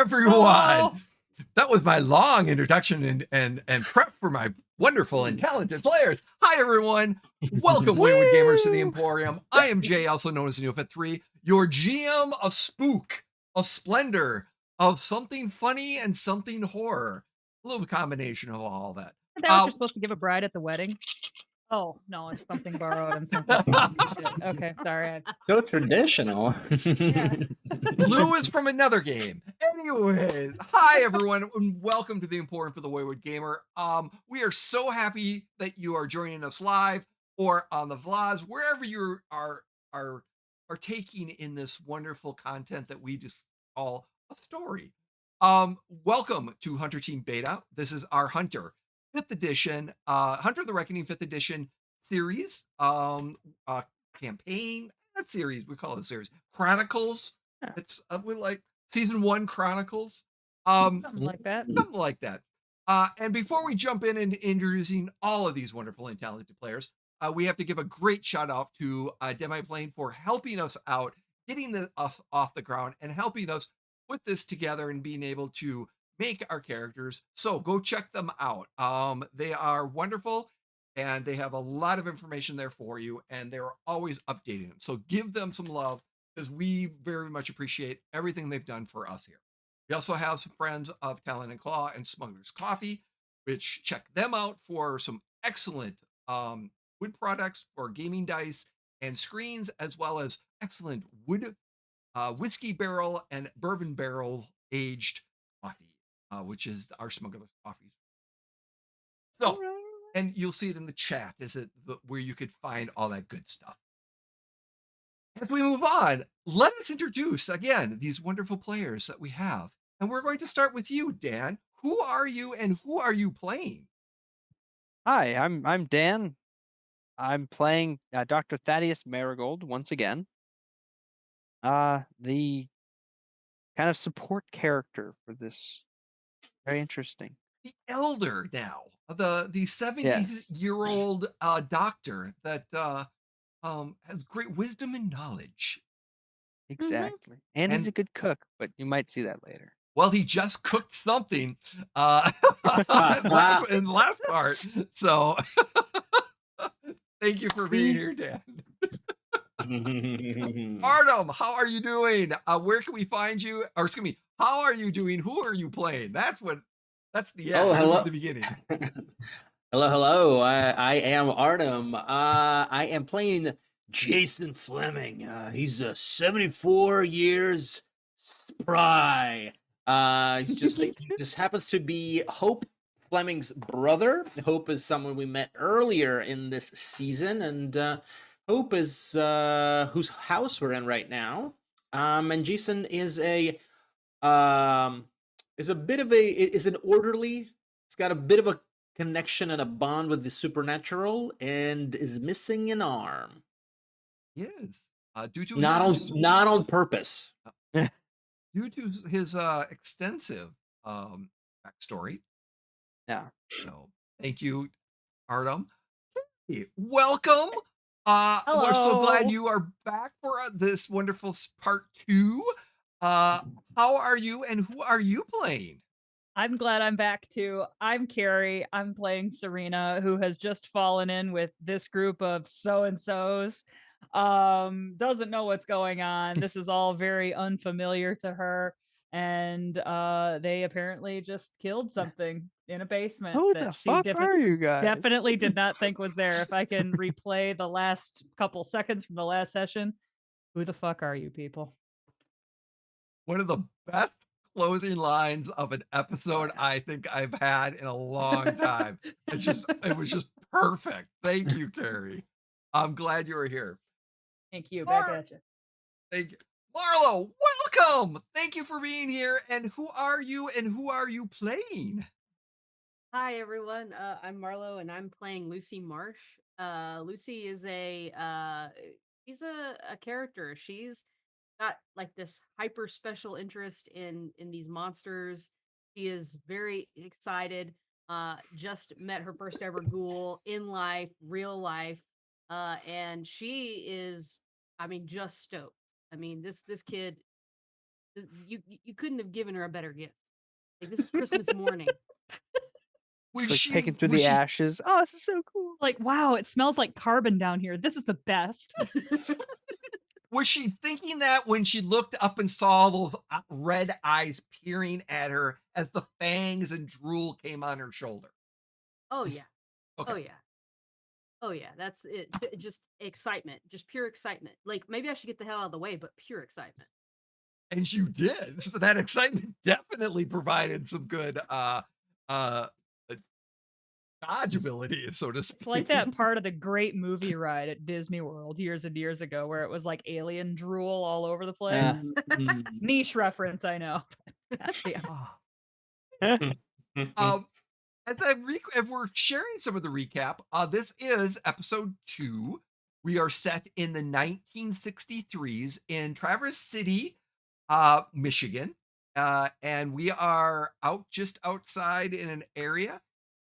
everyone. Oh. That was my long introduction and prep for my wonderful and talented players. Hi, everyone. Welcome, Wayward Gamers, to the Emporium. I am Jay, also known as Neopet3, your GM of Spook, of Splendor, of something funny and something horror. A little combination of all that. Isn't that what you're supposed to give a bride at the wedding? Oh, no, it's something borrowed and something. Shit. Okay, sorry. So traditional. Yeah. Lou is from another game. Anyways, hi everyone, and welcome to the Emporium for the Wayward Gamer. We are so happy that you are joining us live or on the vlogs, wherever you are taking in this wonderful content that we just call a story. Welcome to Hunter Team Beta. This is our Hunter 5th edition, Hunter the Reckoning 5th edition series, campaign, not series, we call it a series, Chronicles. Yeah. It's we like season 1 Chronicles, Something like that. something like that. And before we jump in and introducing all of these wonderful and talented players, we have to give a great shout out to Demi-Plane for helping us out, getting the off the ground and helping us put this together and being able to make our characters. So go check them out. They are wonderful and they have a lot of information there for you, and they're always updating them. So give them some love, because we very much appreciate everything they've done for us here. We also have some friends of Talon and Claw and Smuggler's Coffee, which check them out for some excellent wood products for gaming dice and screens, as well as excellent wood whiskey barrel and bourbon barrel aged coffee, which is our Smuggler's Coffee. So, and you'll see it in the chat, where you could find all that good stuff. As we move on, let us introduce again these wonderful players that we have. And we're going to start with you, Dan. Who are you and who are you playing? Hi, I'm Dan. I'm playing Dr. Thaddeus Marigold once again. The kind of support character for this. Very interesting. The elder now, the 70-year-old doctor that has great wisdom and knowledge. Exactly. And he's a good cook, but you might see that later. Well, he just cooked something in the last part. So thank you for being here, Dan. Artem, how are you doing? Where can we find you? Or excuse me, how are you doing? Who are you playing? That's the end. Oh, This hello. is the beginning. Hello. I am Artem. I am playing Jason Fleming. He's 74 years spry. He just happens to be Hope Fleming's brother. Hope is someone we met earlier in this season, and Hope is whose house we're in right now. And Jason is an orderly. He's got a bit of a connection and a bond with the supernatural, and is missing an arm. Yes, due to not on purpose. Due to his extensive backstory. Yeah. So thank you, Artem. Hey, welcome. Hello. We're so glad you are back for this wonderful part 2. How are you and who are you playing? I'm glad I'm back too. I'm Carrie. I'm playing Serena, who has just fallen in with this group of so-and-sos. Doesn't know what's going on. This is all very unfamiliar to her. And they apparently just killed something in a basement. Who that the she fuck are you guys? definitely did not think was there. If I can replay the last couple seconds from the last session, who the fuck are you people? One of the best closing lines of an episode I think I've had in a long time. It was just perfect. Thank you, Carrie. I'm glad you were here. Thank you. Back at you. Thank you. Marlo, welcome. Thank you for being here. And who are you and who are you playing? Hi, everyone. I'm Marlo, and I'm playing Lucy Marsh. Lucy is she's a character. She's got like this hyper special interest in these monsters. She is very excited. Just met her first ever ghoul in life, real life. And she is, just stoked. This kid You couldn't have given her a better gift. Like, this is Christmas morning. Was Like she picking through was the she ashes. Oh, this is so cool. Like, wow, it smells like carbon down here. This is the best. was she thinking that when she looked up and saw those red eyes peering at her as the fangs and drool came on her shoulder? Oh yeah. Okay. Oh yeah. Oh yeah. That's it. Just excitement. Just pure excitement. Like, maybe I should get the hell out of the way, but pure excitement. And you did. So that excitement definitely provided some good uh dodgeability, so to It's like speak. that part of the great movie ride at Disney World years and years ago where it was like alien drool all over the place. Mm. Niche reference, I know. God damn. um as we're sharing some of the recap, this is episode 2. We are set in the 1963s in Traverse City, Michigan. And we are just outside in an area.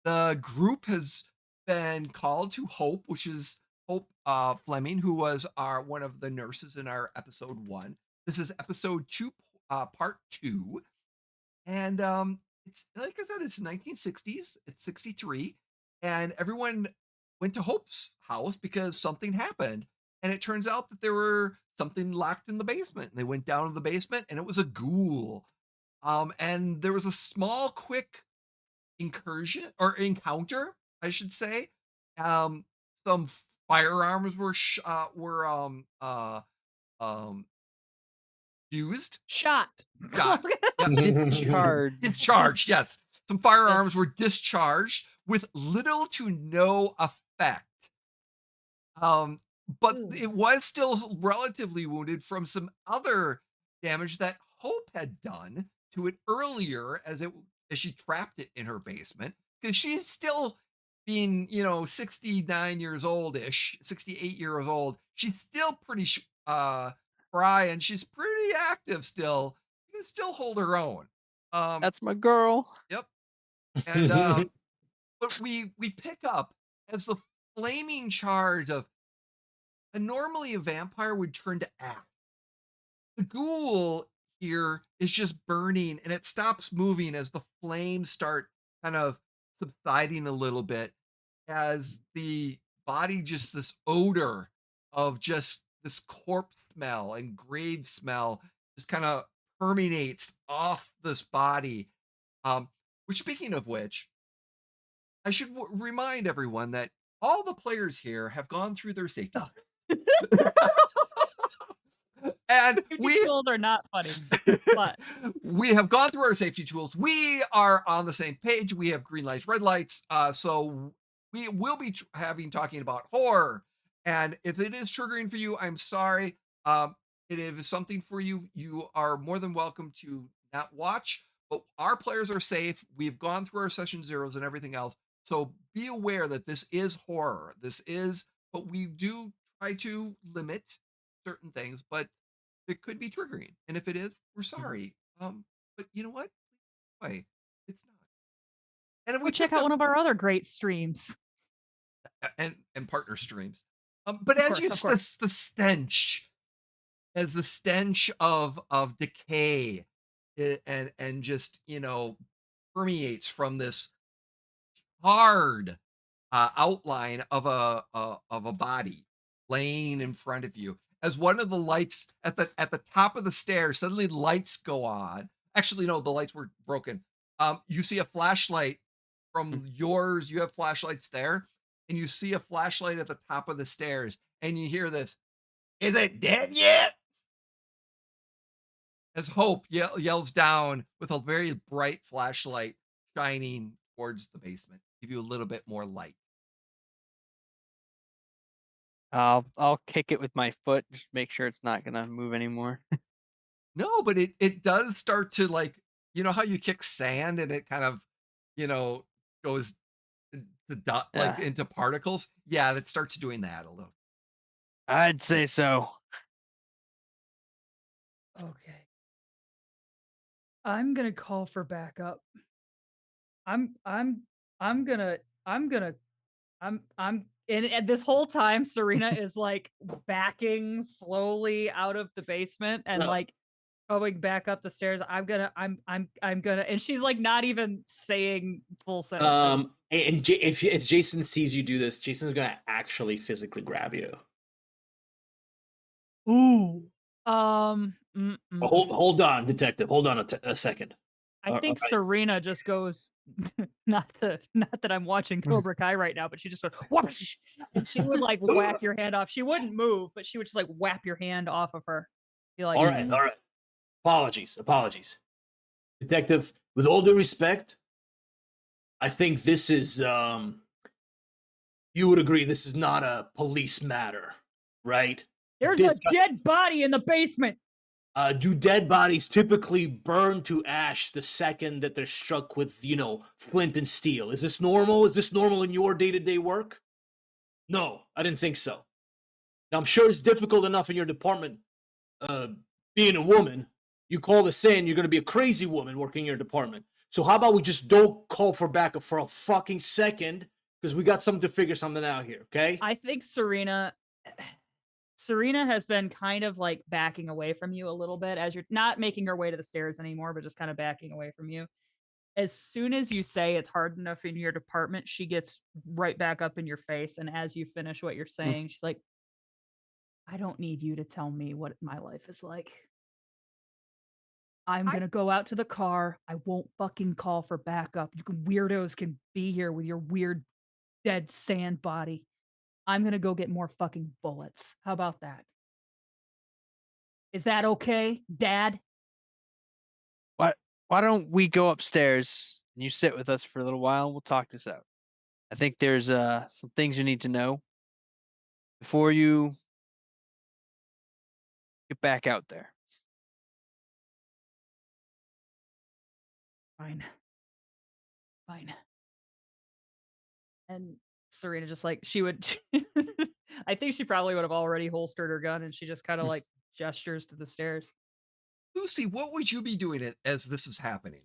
The group has been called to Hope, which is Hope Fleming, who was our one of the nurses in our episode 1. This is episode 2, part 2. And it's like I said, it's 1960s, it's 63, and everyone went to Hope's house because something happened. And it turns out that there were something locked in the basement. And they went down to the basement and it was a ghoul. And there was a small, quick incursion or encounter, I should say. Um, some firearms um used. Shot. Shot. Yep. Discharge. Discharged, yes. Some firearms were discharged with little to no effect. Um, but Ooh. it was still relatively wounded from some other damage that Hope had done to it earlier as she trapped it in her basement because she's still being 69 years old-ish, 68 years old. She's still pretty spry and she's pretty active still. She can still hold her own. That's my girl. Yep. And but we pick up as the flaming charge of normally a vampire would turn to ash. The ghoul here is just burning and it stops moving as the flames start kind of subsiding a little bit as the body just this odor of just this corpse smell and grave smell just kind of permeates off this body. Which speaking of which, I should remind everyone that all the players here have gone through their safety. And Safety tools are not funny, but we have gone through our safety tools. We are on the same page. We have green lights, red lights. So we will be talking about horror. And if it is triggering for you, I'm sorry. It is something for you. You are more than welcome to not watch. But our players are safe. We've gone through our session zeros and everything else. So be aware that this is horror. But we do try to limit certain things. But it could be triggering, and if it is, we're sorry. But you know what? Why? It's not. And go we check picked out up one of our other great streams. and partner streams. But Of as course, you of course. the stench, as the stench of decay, and just permeates from this hard outline of a body laying in front of you. As one of the lights at the top of the stairs, suddenly lights go on. Actually, no, the lights were broken. You see a flashlight from yours. You have flashlights there, and you see a flashlight at the top of the stairs, and you hear this. Is it dead yet? As Hope yells down with a very bright flashlight shining towards the basement, give you a little bit more light. I'll kick it with my foot, just make sure it's not gonna move anymore. No, but it does start to like, how you kick sand and it kind of, you know, goes to dot like Yeah, into particles. Yeah, that starts doing that a little. I'd say so. Okay. I'm gonna call for backup. I'm I'm I'm gonna I'm gonna I'm and this whole time Serena is like backing slowly out of the basement and No. like going back up the stairs. I'm gonna, and she's like not even saying full sentences. If Jason sees you do this, Jason's gonna actually physically grab you. Ooh. Hold on, detective. Hold on a second. I think alright. Serena just goes, not that I'm watching Cobra Kai right now, but she just goes, whoosh, and she would like whap your hand off. She wouldn't move, but she would just like whap your hand off of her. Be like, All right, all right. Apologies. Detective, with all due respect, I think this is you would agree this is not a police matter, right? there's This a dead body in the basement. do dead bodies typically burn to ash the second that they're struck with, flint and steel? Is this normal? Is this normal in your day-to-day work? No, I didn't think so. Now, I'm sure it's difficult enough in your department, being a woman. You call this in, you're going to be a crazy woman working in your department. So how about we just don't call for backup for a fucking second, because we got something to figure something out here, okay? I think Serena has been kind of like backing away from you a little bit as you're not making her way to the stairs anymore, but just kind of backing away from you. As soon as you say it's hard enough in your department, she gets right back up in your face. And as you finish what you're saying, she's like, I don't need you to tell me what my life is like. I'm I gonna go out to the car. I won't fucking call for backup. You weirdos can be here with your weird dead sand body. I'm gonna go get more fucking bullets. How about that? Is that okay, Dad? Why don't we go upstairs and you sit with us for a little while and we'll talk this out. I think there's some things you need to know before you get back out there. Fine. Fine. And Serena just like she would I think she probably would have already holstered her gun and she just kind of like gestures to the stairs. Lucy, what would you be doing as this is happening?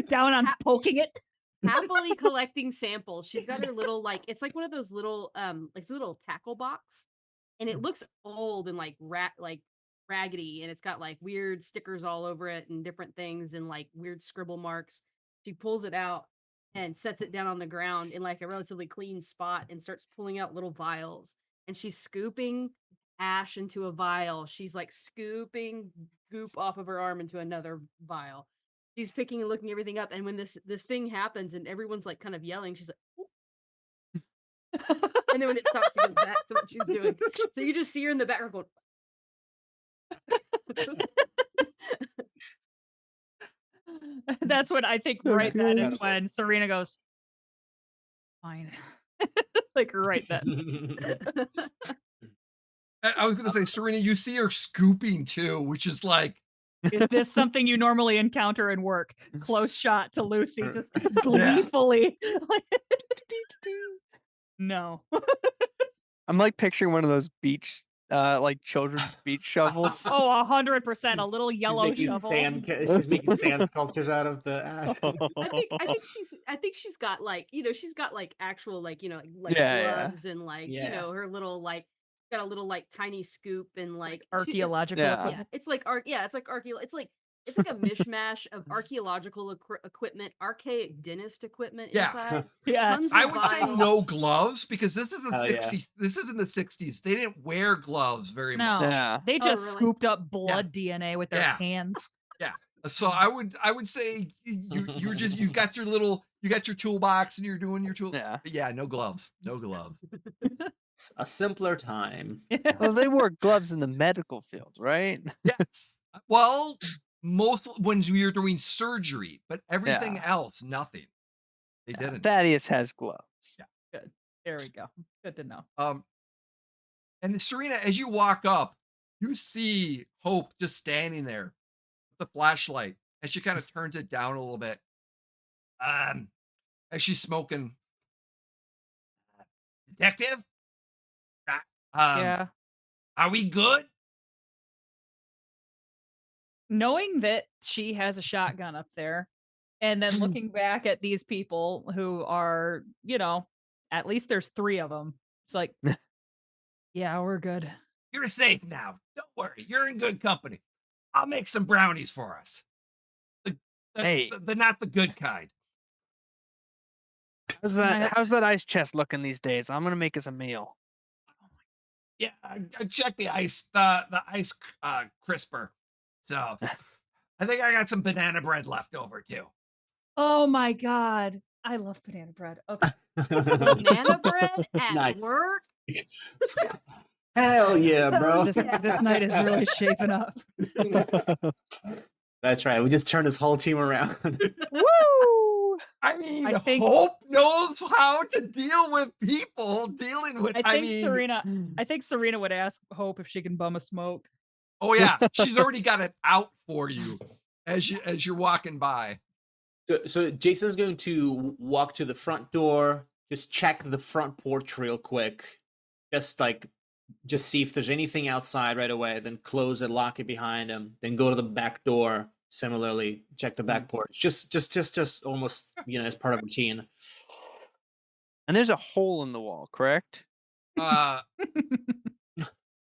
Down on Ha- poking it. happily collecting samples. She's got her little it's like one of those little like little tackle box, and it looks old and like raggedy, and it's got like weird stickers all over it and different things and like weird scribble marks. She pulls it out and sets it down on the ground in like a relatively clean spot and starts pulling out little vials, and she's scooping ash into a vial. She's like scooping goop off of her arm into another vial. She's picking and looking everything up, and when this thing happens and everyone's like kind of yelling, she's like, "Oop." And then when it stops, she goes back to what she's doing. So you just see her in the background going. That's what I think So right then good. is when Serena goes, fine. Like right then. I was going to say, Serena, you see her scooping too, which is like, Is this something you normally encounter in work? Close shot to Lucy, just gleefully. No. I'm like picturing one of those beach like children's beach shovels. Oh, 100%. A little yellow shovel. She's making sand sculptures out of the ash. I think she's got like, she's got like actual like, like Yeah. gloves and like, Yeah. her little like got a little like tiny scoop and like Archaeological Yeah. equipment. it's like it's like a mishmash of archaeological equipment, archaic dentist equipment Yeah. inside. Yes. Tons I of would say vials. no gloves because this is the Oh, yeah. 60s. This is in the 60s. They didn't wear gloves very No. much. Yeah. They just really? scooped up blood DNA with their Yeah. hands. So I would say you've got your toolbox and you're doing your tool. Yeah. But yeah, no gloves. No gloves. A simpler time. Well, they wore gloves in the medical field, right? Yes. Well, most when you're doing surgery, but everything else, nothing. They Yeah, didn't. Thaddeus has gloves. Yeah. Good. There we go. Good to know. And Serena, as you walk up, you see Hope just standing there with the flashlight, and she kind of turns it down a little bit. As she's smoking, detective. Yeah. Are we good? Knowing that she has a shotgun up there and then looking back at these people who are, at least there's 3 of them. It's like, yeah, we're good. You're safe now. Don't worry. You're in good company. I'll make some brownies for us. The, Hey. the not the good kind. How's that ice chest looking these days? I'm gonna make us a meal. Yeah, I checked the ice, the ice crisper. So I think I got some banana bread left over too. Oh my god. I love banana bread. Okay. Banana bread at Nice. work? Hell yeah, bro. This night is really shaping up. That's right. We just turned this whole team around. Woo! I mean, I think- Hope knows how to deal with people dealing with. I think Serena would ask Hope if she can bum a smoke. Oh yeah, she's already got it out for you as you're walking by. So Jason's going to walk to the front door, just check the front porch real quick, just see if there's anything outside right away, then close it, lock it behind him, then go to the back door, similarly check the back porch, just almost, as part of routine. And there's a hole in the wall, correct? The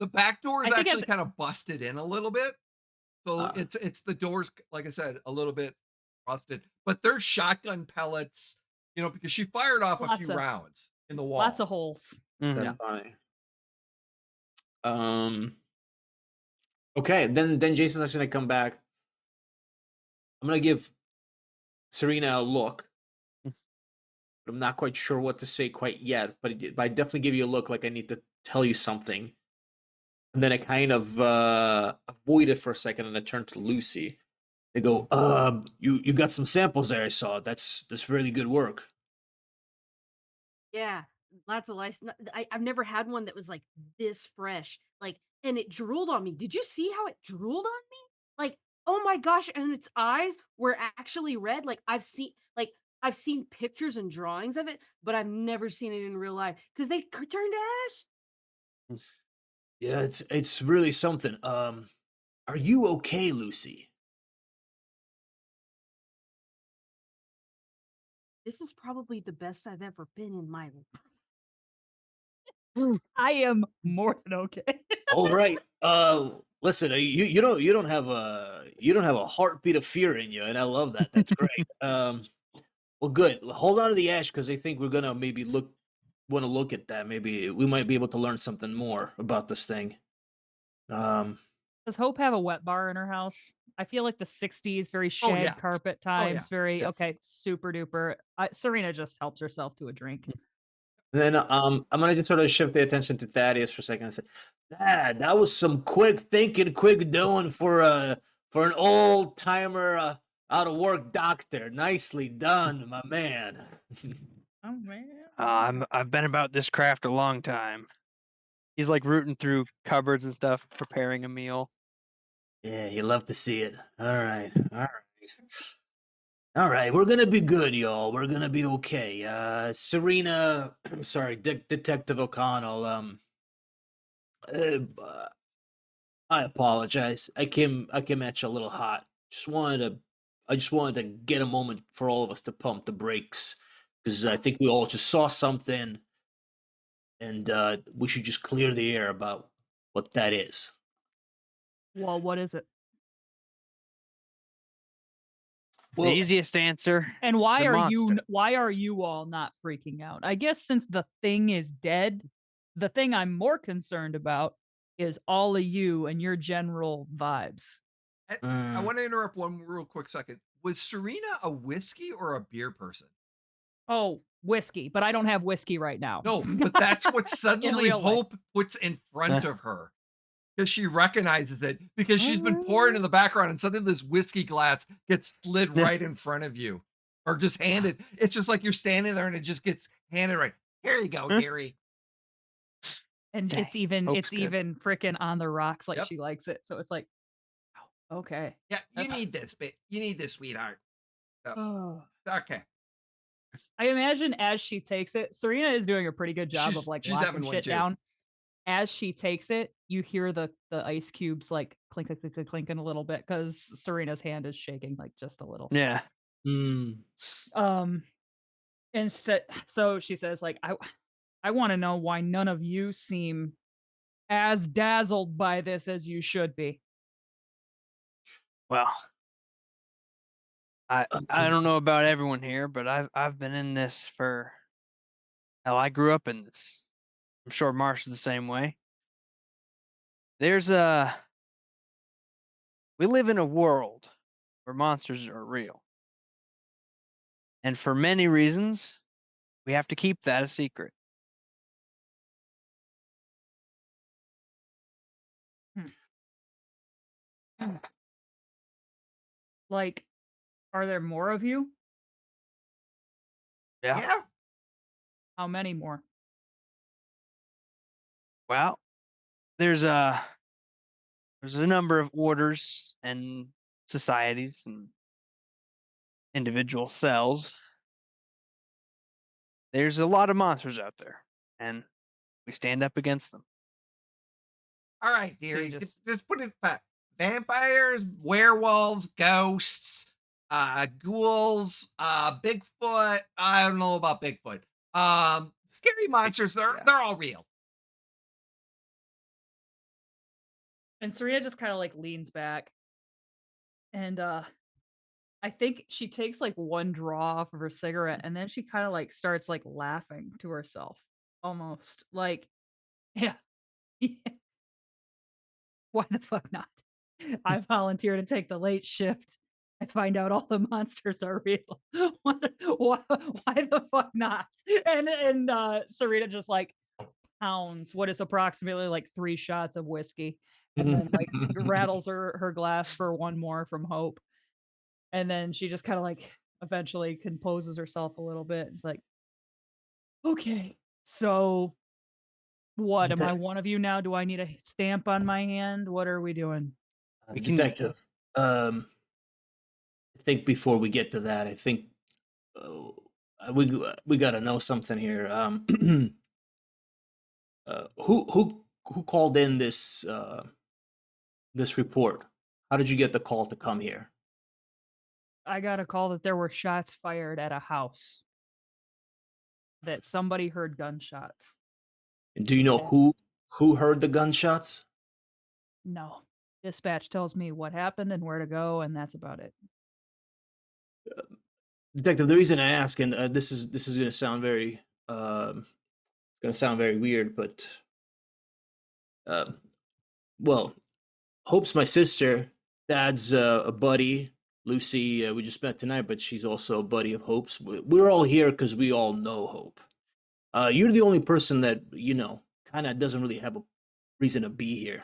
back door is I think actually kind of busted in a little bit, so Ah. it's the doors, like I said, a little bit busted, but there's shotgun pellets, because she fired off a Lots few of- rounds in the wall. Lots of holes. Mhm. That's funny. Okay, then Jason's actually gonna come back. I'm gonna give Serena a look. I'm not quite sure what to say quite yet, but I definitely give you a look like I need to tell you something. And then I kind of avoid it for a second, and I turn to Lucy. They go, you got some samples there, I saw. That's really good work. Yeah, lots of lice. I've never had one that was like this fresh. And it drooled on me. Did you see how it drooled on me? Oh my gosh! And its eyes were actually red. I've seen pictures and drawings of it, but I've never seen it in real life because they turned to ash. Yeah, it's really something. Are you okay, Lucy? This is probably the best I've ever been in my life. I am more than okay. All right. Listen, you don't have a heartbeat of fear in you, and I love that. That's great. Well, good. Hold on to the ash because I think we're gonna maybe want to look at that. Maybe we might be able to learn something more about this thing. Does Hope have a wet bar in her house? I feel like the 60s, very Oh, shag yeah. carpet Oh, yeah. times, very, Yes. okay, super duper. Serena just helps herself to a drink. Then I'm gonna just sort of shift the attention to Thaddeus for a second and say, that was some quick thinking, quick doing for an old timer out of work doctor. Nicely done, my man. Oh, man. I've been about this craft a long time. He's like rooting through cupboards and stuff, preparing a meal. Yeah, you love to see it. All right. All right, we're gonna be good, y'all. We're gonna be okay. Serena, sorry, Detective O'Connell. I apologize. I came at you a little hot. I just wanted to get a moment for all of us to pump the brakes because I think we all just saw something, and we should just clear the air about what that is. Well, what is it? The easiest answer. And It's why a are you all not freaking out? I guess since the thing is dead, the thing I'm more concerned about is all of you and your general vibes. I want to interrupt one real quick second. Was Serena a whiskey or a beer person? Oh, whiskey, but I don't have whiskey right now. No, but that's what suddenly real life. Hope puts in front of her because she recognizes it because she's been pouring in the background and suddenly this whiskey glass gets slid right in front of you or just handed. It's just like you're standing there and it just gets handed right. Here you go, dearie. And Dang, it's even Hope's good. freaking on the rocks like Yep. she likes it. So it's like, oh, okay. Yeah, you That's- need this, babe. You need this, sweetheart. Oh. Okay. I imagine as she takes it, Serena is doing a pretty good job She's- of like she's locking having one shit too. down. As she takes it, you hear the ice cubes like clink, clink, clink, clink, clinking a little bit because Serena's hand is shaking like just a little. Yeah. And so she says like I want to know why none of you seem as dazzled by this as you should be. Well, I Um, don't know about everyone here, but I've been in this for hell. I grew up in this. I'm sure Marsh is the same way. There's a We live in a world where monsters are real, and for many reasons, we have to keep that a secret. Hmm. Like, are there more of you? Yeah. Yeah. How many more? Well, there's a there's a number of orders and societies and individual cells. There's a lot of monsters out there, and we stand up against them. All right, She dearie. just Just put it back. Vampires, werewolves, ghosts, ghouls, Bigfoot. I don't know about Bigfoot. Scary monsters. Yeah. They're all real. and Serena just kind of like leans back and I think she takes like one draw off of her cigarette and then she kind of like starts like laughing to herself almost like yeah, yeah, why the fuck not? I volunteer to take the late shift. I find out all the monsters are real. Why the fuck not? And Serena just like pounds what is approximately like 3 shots of whiskey and then like rattles her glass for one more from Hope. And then she just kind of like eventually composes herself a little bit. It's like, okay, so what? Am I detec- one of you now? Do I need a stamp on my hand? What are we doing? We can Detective. I think before we get to that, I think uh, we got to know something here. Who called in this report? How did you get the call to come here? I got a call that there were shots fired at a house, that somebody heard gunshots. And do you know And who heard the gunshots? no, dispatch tells me what happened and where to go, and that's about it. Detective, the reason I ask, and this is going to sound very weird, but uh, well, Hope's my sister. Dad's a buddy. Lucy, we just met tonight, but she's also a buddy of Hope's. We're all here because we all know Hope. You're the only person that kind of doesn't really have a reason to be here.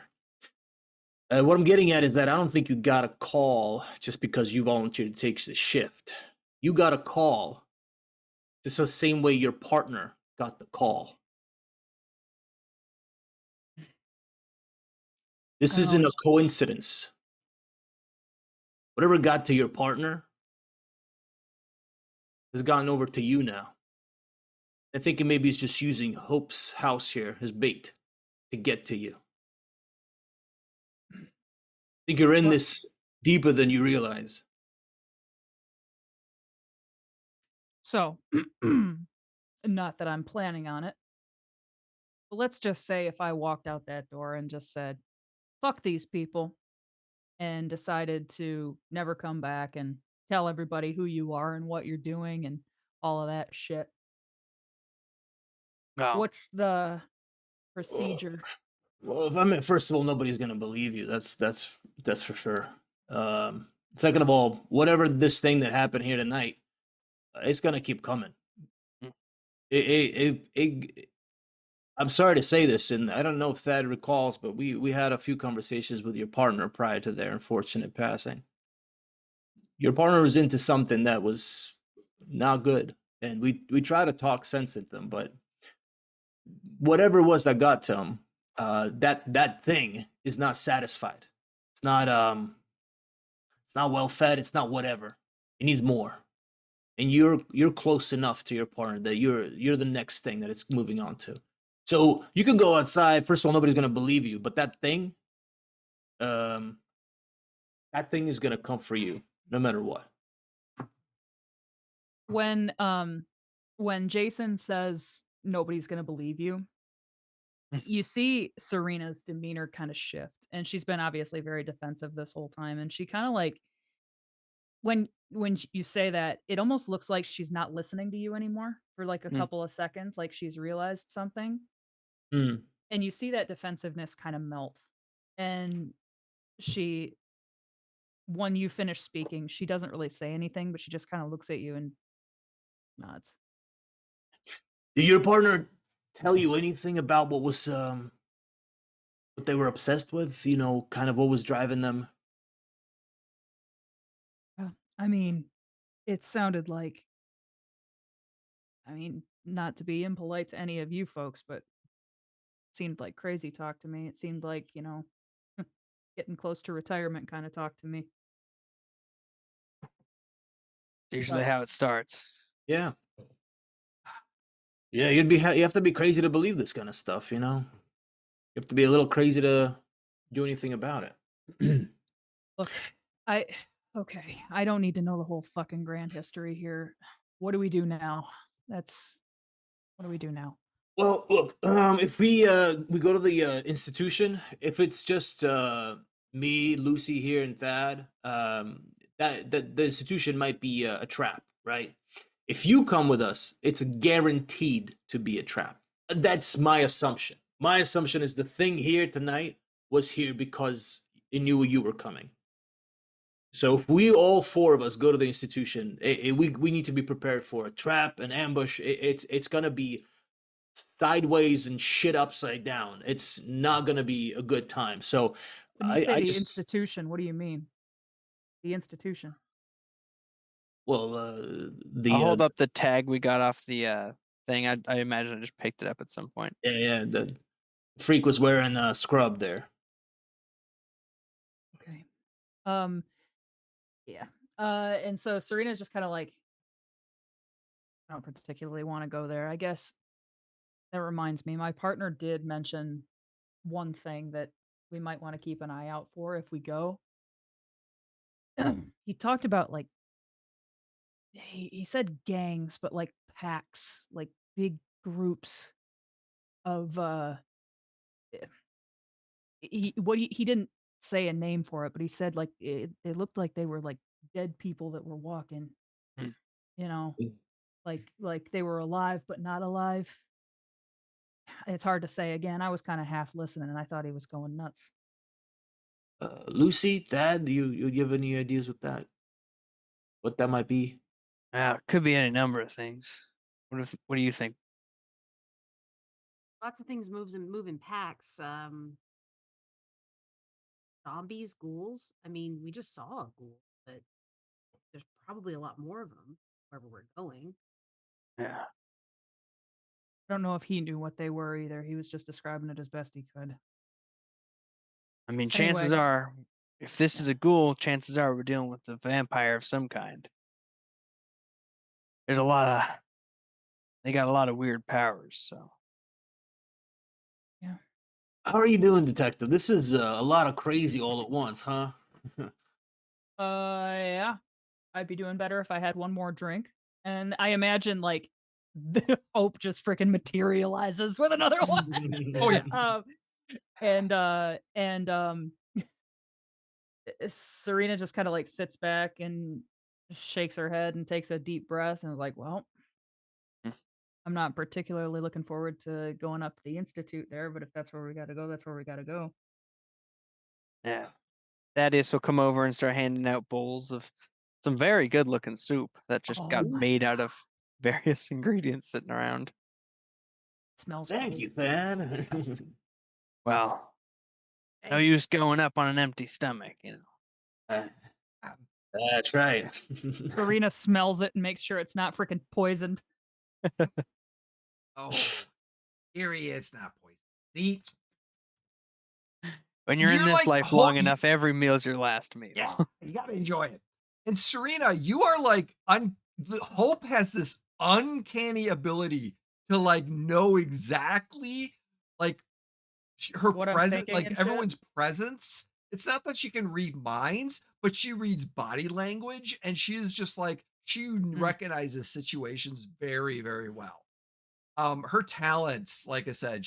What I'm getting at is that I don't think you got a call just because you volunteered to take the shift. You got a call just the same way your partner got the call. This Oh, isn't a coincidence. Whatever got to your partner has gotten over to you now. I think maybe he's just using Hope's house here as bait to get to you. I think you're in what? this deeper than you realize. So, not that I'm planning on it, but let's just say if I walked out that door and just said, fuck these people, and decided to never come back and tell everybody who you are and what you're doing and all of that shit. go. What's the procedure? Well, if I mean, first of all, nobody's gonna believe you. That's for sure. Second of all, whatever this thing that happened here tonight, it's gonna keep coming. Mm. I'm sorry to say this, and I don't know if Thad recalls, but we had a few conversations with your partner prior to their unfortunate passing. Your partner was into something that was not good, and we try to talk sense into them, but whatever it was that got to him, that thing is not satisfied. It's not well fed. It's not whatever. It needs more, and you're close enough to your partner that you're the next thing that it's moving on to. So you can go outside. First of all, nobody's gonna believe you, but um, that thing is gonna come for you no matter what. When, um, when Jason says nobody's gonna believe you, You see Serena's demeanor kind of shift, and she's been obviously very defensive this whole time, and she kind of like you say that, it almost looks like she's not listening to you anymore for like a Mm. couple of seconds, like she's realized something, Hmm. and you see that defensiveness kind of melt. And she when you finish speaking, she doesn't really say anything, but she just kind of looks at you and nods. Did your partner tell you anything about what they were obsessed with? You know, kind of what was driving them? I mean, it sounded like, not to be impolite to any of you folks, but seemed like crazy talk to me. It seemed like, getting close to retirement kind of talk to me. Usually But how it starts. Yeah. Yeah, you have to be crazy to believe this kind of stuff, you know? You have to be a little crazy to do anything about it. look, I okay, I don't need to know the whole fucking grand history here. What do we do now? That's what do we do now? Well, look, if we go to the institution, if it's just me, Lucy here, and Thad, that the institution might be a trap, right? If you come with us, it's guaranteed to be a trap. That's my assumption. My assumption is the thing here tonight was here because it knew you were coming. So if we all four of us go to the institution, we need to be prepared for a trap, an ambush. It's gonna be sideways and shit upside down. It's not gonna be a good time. So When you say I the just institution, what do you mean? The institution. well I'll the hold up the tag we got off the thing. I imagine I just picked it up at some point. yeah the freak was wearing a scrub there. Okay. Yeah. And so Serena's just kind of like, I don't particularly want to go there. I guess that reminds me, my partner did mention one thing that we might want to keep an eye out for if we go. He talked about like he said gangs, but like packs, like big groups of eh, he didn't say a name for it, but he said like they looked like they were like dead people that were walking, Mm. you know, like they were alive but not alive. It's hard to say. Again, I was kind of half listening and I thought he was going nuts. Lucy, Thad, do you have any ideas with that? What that might be? Yeah, it could be any number of things. What do you think? Lots of things move in packs. Zombies, ghouls. I mean, we just saw a ghoul, but there's probably a lot more of them wherever we're going. Yeah. I don't know if he knew what they were either. He was just describing it as best he could. I mean, chances Anyway, are, if this is a ghoul, chances are we're dealing with a vampire of some kind. There's a lot of they got a lot of weird powers, so yeah. How are you doing, detective? This is a lot of crazy all at once, huh? Yeah. I'd be doing better if I had one more drink. And I imagine like the hope just freaking materializes with another one. Oh yeah. And Serena just kind of like sits back and shakes her head and takes a deep breath and is like, well, Mm. I'm not particularly looking forward to going up to the institute there, but if that's where we got to go, that's where we got to go. yeah. Thaddeus will come over and start handing out bowls of some very good looking soup that just Oh got my made out of various ingredients sitting around. It smells Thank great. you, Thad. Well, no Hey, use going up on an empty stomach, um, That's right. Serena smells it and makes sure it's not freaking poisoned. oh, here he is, not poison. See, When you're in you're this like life long enough, every meal's your last meal. yeah, you gotta enjoy it. And Serena, you are like Hope has this uncanny ability to like know exactly like her What I'm present, thinking like and shit. everyone's presence. It's not that she can read minds, but she reads body language, and she is just like she recognizes situations very, very well. Her talents, like I said,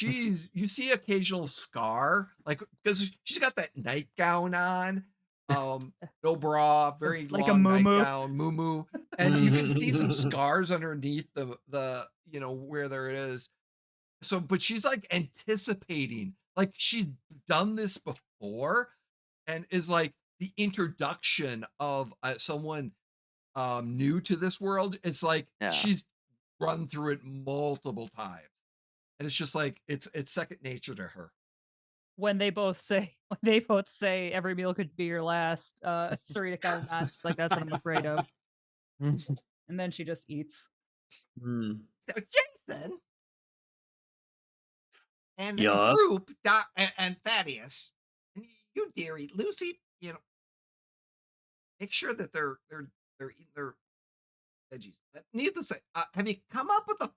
you see occasional scar, like because she's got that nightgown on, no bra, very Like a long muumuu. nightgown, muumuu, and you can see some scars underneath the where there is. So, but she's like anticipating, like she's done this before, and is like the introduction of someone new to this world. It's like Yeah. she's run through it multiple times, and it's just like it's second nature to her. When they both say every meal could be your last, Sarita kind of nods. She's like, that's what I'm afraid of. And then she just eats. Hmm. So Jason and Yeah. group and Thaddeus and you, dearie Lucy, make sure that they're eating their veggies. Needless to say, have you come up with a?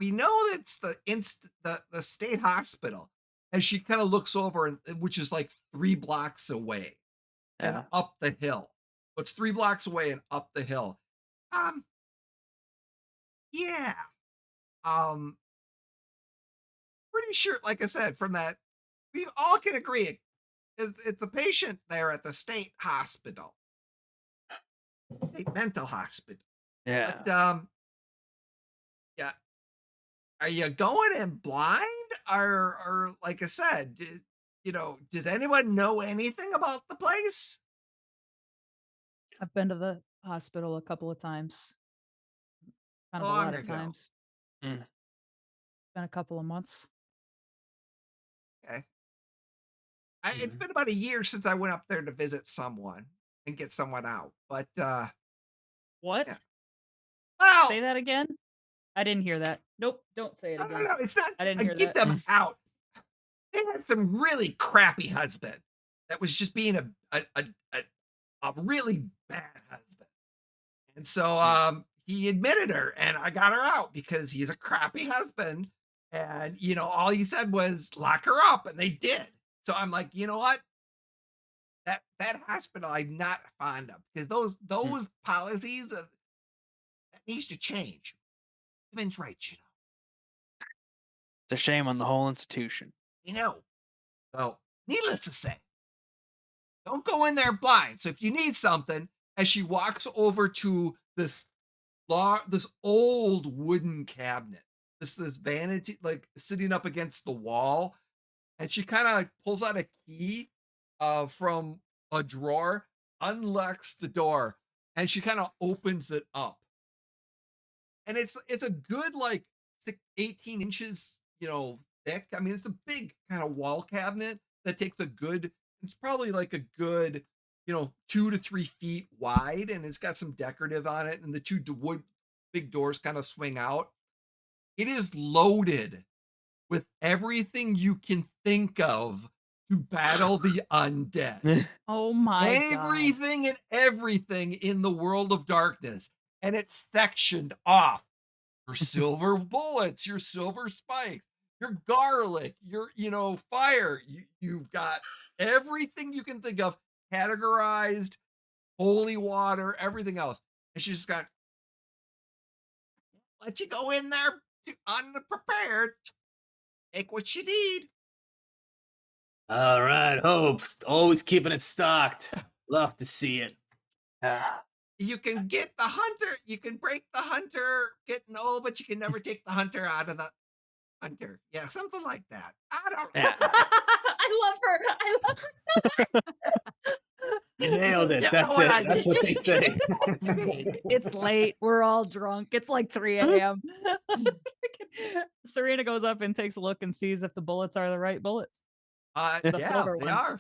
We know it's the state hospital, and she kind of looks over, and which is like 3 blocks away, and Yeah. up the hill. So it's 3 blocks away and up the hill. Yeah. Um, pretty sure, like I said, from that, we all can agree it's a patient there at the state hospital, state mental hospital. Yeah. But yeah, are you going in blind, or like I said, does anyone know anything about the place? I've been to the hospital a couple of times. Kind of a Long lot of ago. times. Mm. Been a couple of months. Okay. It's been about a year since I went up there to visit someone and get someone out. But What? yeah. Well, Say that again? I didn't hear that. Nope, don't say it no, again. no, it's not. I didn't hear Get that. them out. They had some really crappy husband that was just being a really bad husband. And so he admitted her, and I got her out because he's a crappy husband. And all he said was lock her up, and they did. So I'm like, you know what? That hospital I'm not fond of, because those policies that needs to change. Women's rights, It's a shame on the whole institution. So needless to say, don't go in there blind. So if you need something, as she walks over to this old wooden cabinet, this vanity, like sitting up against the wall, and she kind of pulls out a key from a drawer, unlocks the door, and she kind of opens it up. And it's a good, like, 18 inches, thick. I mean, it's a big kind of wall cabinet that takes it's probably like a good, 2 to 3 feet wide, and it's got some decorative on it, and the two wood big doors kind of swing out. It is loaded with everything you can think of to battle the undead. Oh my god. Everything and everything in the world of darkness. And it's sectioned off. Your silver bullets, your silver spikes, your garlic, your, fire. You've got everything you can think of categorized, holy water, everything else. And she's just got, let you go in there unprepared. Take what you need. All right, hopes. Always keeping it stocked. Love to see it. You can get the hunter. You can break the hunter getting old, but you can never take the hunter out of the hunter. Yeah, something like that. I don't know. Yeah. I love her so much. You nailed it. Yeah, That's what it. I That's did. what they say. It's late. We're all drunk. It's like 3 a.m. Serena goes up and takes a look and sees if the bullets are the right bullets. The Yeah, silver they ones. are.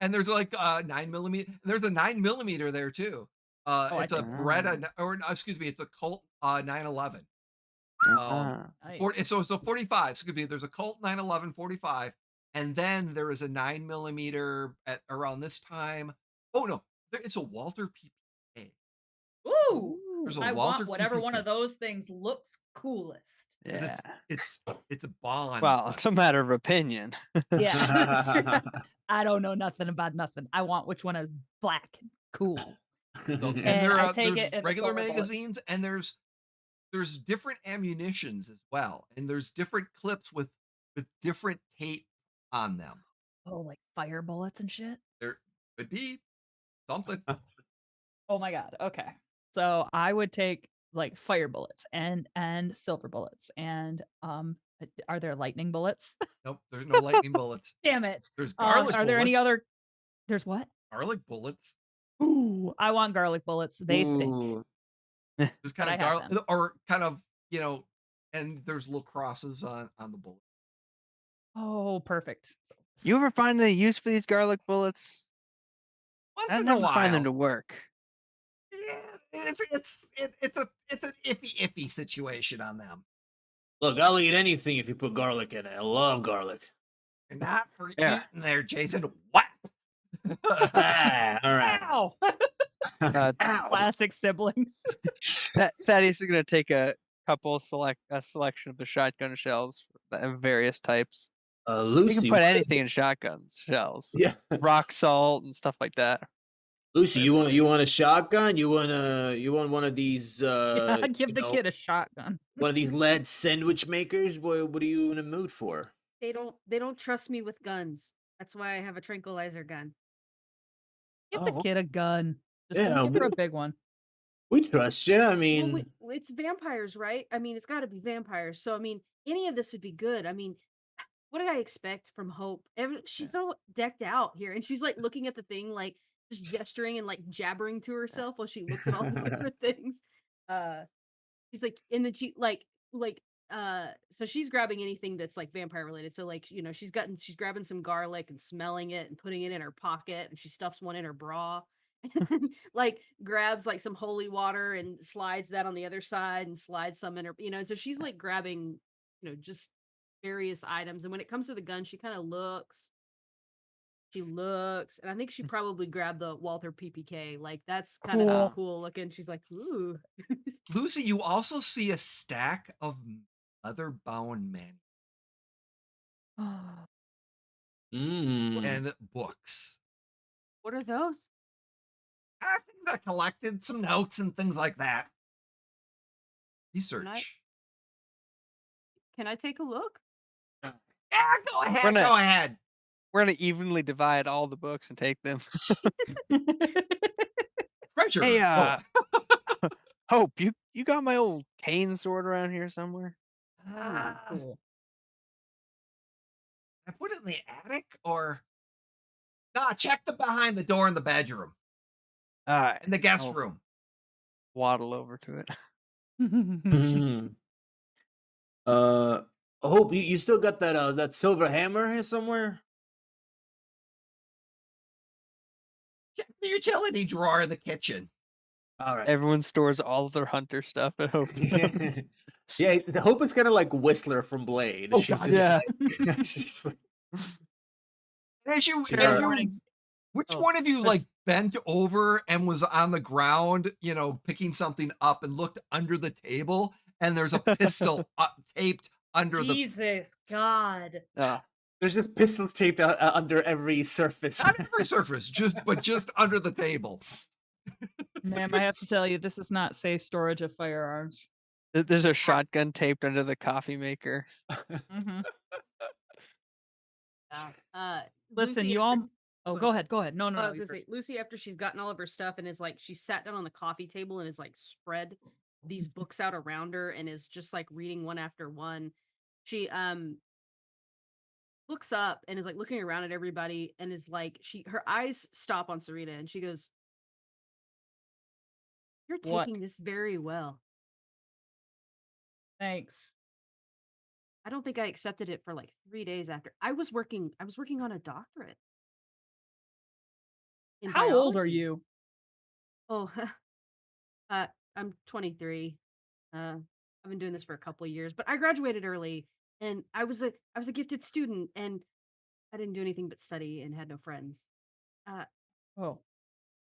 And there's like 9mm. There's a 9mm there too. I It's a think- Beretta, or excuse me, it's a Colt 911. Nice. So it's a 45. So it could be, there's a Colt 911 45, and then there is a 9mm at around this time. Oh no, it's a Walter PPK. Ooh. There's a I Walter want whatever one PPK. of those things looks coolest. 'Cause Yeah. it's a Bond. Well, it's a matter of opinion. Yeah. That's true. I don't know nothing about nothing. I want which one is black and cool. So, and And there I are take there's it in the regular silver bullets. magazines, and there's different ammunitions as well, and there's different clips with with different tape on them. Oh, like fire bullets and shit? There could be something. Oh my god, okay. So I would take, like, fire bullets and silver bullets and, are there lightning bullets? Nope, there's no lightning bullets. Damn it. There's garlic Are there any bullets. other there's what? Garlic bullets. Ooh, I want garlic bullets. They stink, Ooh. There's but kind I of have garlic them. or kind of, and there's little crosses on the bullet. Oh, perfect. So You ever find any use for these garlic bullets? Once I in a never find them to while. work. Yeah, it's an iffy situation on them. Look, I'll eat anything if you put garlic in it. I love garlic. You're not for Yeah. eating there, Jason. What? Ah, all right. Ow! Uh, Ow. Classic siblings. Thaddeus is gonna take a selection of the shotgun shells of various types. You Lucy, can put anything in shotgun shells, yeah, rock salt and stuff like that. Lucy, you want a shotgun? You want one of these? Yeah, give the kid a shotgun. one of these lead sandwich makers. What are you in a mood for? They don't trust me with guns. That's why I have a tranquilizer gun. Give the Oh, kid a gun. Just yeah, don't give her a big one. we trust you. I Well, mean, it's vampires, right? I mean, it's got to be vampires. So I mean, any of this would be good. I mean, what did I expect from Hope? She's so decked out here, and she's like looking at the thing, like just gesturing and like jabbering to herself while she looks at all the different things. Uh, she's like, and then she like so she's grabbing anything that's like vampire related. So like she's grabbing some garlic and smelling it and putting it in her pocket, and she stuffs one in her bra. And then, like grabs like some holy water and slides that on the other side and slides some in her, so she's like grabbing, just various items. And when it comes to the gun, she looks, and I think she probably grabbed the Walther PPK. Like that's kind of Cool. cool looking. She's like, ooh. Lucy, you also see a stack of leather-bound men mm, and books. What are those? Things I collected, some notes and things like that. Can Research. can I take a look? Yeah, go ahead. We're gonna- Go ahead. We're gonna evenly divide all the books and take them. Treasure. Hey, Oh. Hope, you got my old cane sword around here somewhere? Cool. I put it in the attic or nah, check the behind the door in the bedroom. All right, In the guest I'll room. waddle over to it. mm. Hope you still got that silver hammer here somewhere? Check the utility drawer in the kitchen. All right. Everyone stores all of their hunter stuff at Hope. Yeah, Hope is kind of like Whistler from Blade. Oh, She's God, just yeah. like- she's like, As you, Sure. and you Warning. which Oh, one of you this- like bent over and was on the ground, picking something up and looked under the table and there's a pistol taped under the Jesus God. there's just pistols taped under every surface. not every surface, just under the table. Ma'am, I have to tell you, this is not safe storage of firearms. There's a shotgun taped under the coffee maker. Mhm. Listen, Lucy you after- all. Oh, go ahead. Go ahead. No, no, I no. was you gonna say, first. Lucy, after she's gotten all of her stuff and is like, she sat down on the coffee table and is like spread these books out around her and is just like reading one after one. She looks up and is like looking around at everybody and is like, her eyes stop on Sarita and she goes, "You're What? taking this very well. Thanks. I don't think I accepted it for like 3 days after. I was working on a doctorate. In How old are biology. you? Oh, I'm 23. I've been doing this for a couple of years, but I graduated early, and I was a gifted student, and I didn't do anything but study and had no friends. Uh, Oh,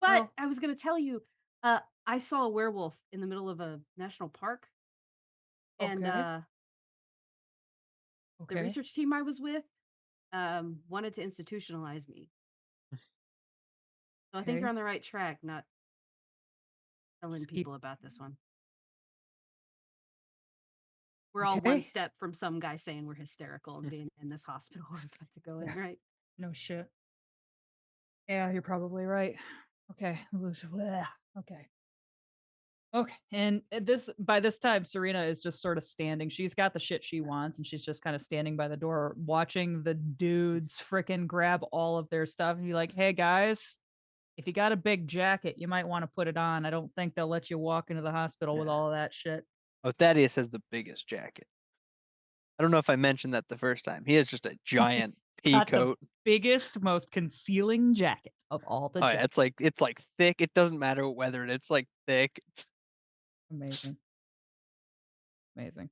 but Well- I was gonna tell you, I saw a werewolf in the middle of a national park, and okay. the Okay. research team I was with wanted to institutionalize me. So I think Okay. you're on the right track, not telling Just keep- people about this one. We're all one Okay. step from some guy saying we're hysterical and being in this hospital we're about to go in, Yeah. right? No shit. Yeah, you're probably right. Okay. Bleh. Okay. Okay. And this by this time, Serena is just sort of standing. She's got the shit she wants, and she's just kind of standing by the door, watching the dudes fricking grab all of their stuff and be like, "Hey guys, if you got a big jacket, you might want to put it on. I don't think they'll let you walk into the hospital with Yeah. all of that shit." Oh, Thaddeus has the biggest jacket. I don't know if I mentioned that the first time. He has just a giant pea Got the coat. biggest, most concealing jacket of all the Oh yeah, jackets. it's like thick. It doesn't matter whether it's like thick. Amazing. Amazing.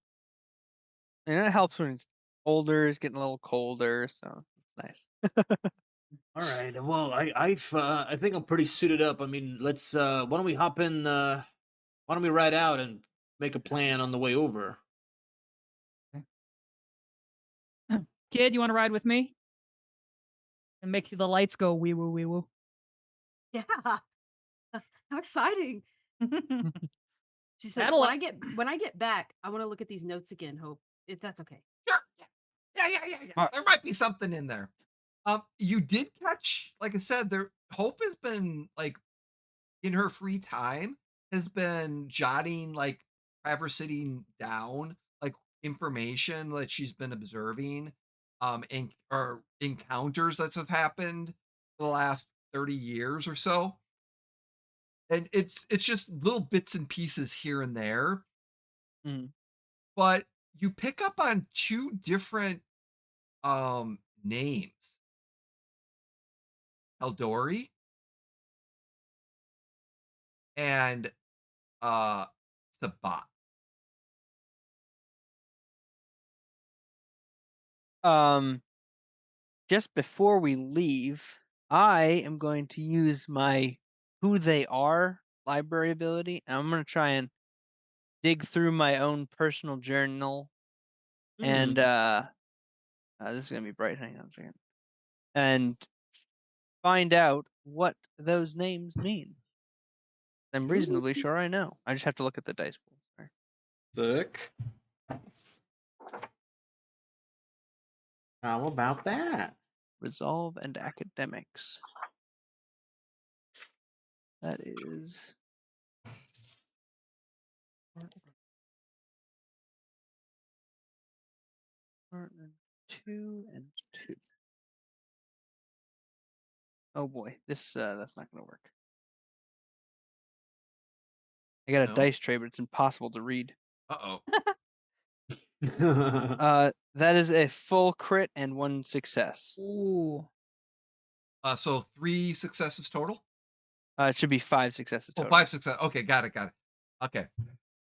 And it helps when it's older, it's getting a little colder, so it's nice. All right. Well, I think I'm pretty suited up. I mean, let's why don't we hop in why don't we ride out and make a plan on the way over? Kid, you want to ride with me? And make the lights go wee woo wee woo. Yeah. How exciting. She said, That'll when I get back, I want to look at these notes again, Hope, if that's okay. Sure. Yeah. Uh, There might be something in there. You did catch, like I said, there Hope has been like in her free time has been jotting like Traverse City down, like information that she's been observing, and or encounters that have happened for the last 30 years or so. And it's just little bits and pieces here and there, mhm. but you pick up on two different names. Eldori and Sabat. Um, just before we leave, I am going to use my who they are library ability, and I'm going to try and dig through my own personal journal and Hmm. this is going to be bright. Hang on a second. And find out what those names mean. I'm reasonably sure I know. I just have to look at the dice pool. Sorry. Sick. How about that? Resolve and academics. That is partner 2 and 2. Oh boy, this that's not going to work. I got a No? dice tray, but it's impossible to read. Uh-oh. That is a full crit and 1 success. Ooh. So 3 successes total? It should be 5 successes Oh, total. 5 success. Okay, got it. Okay.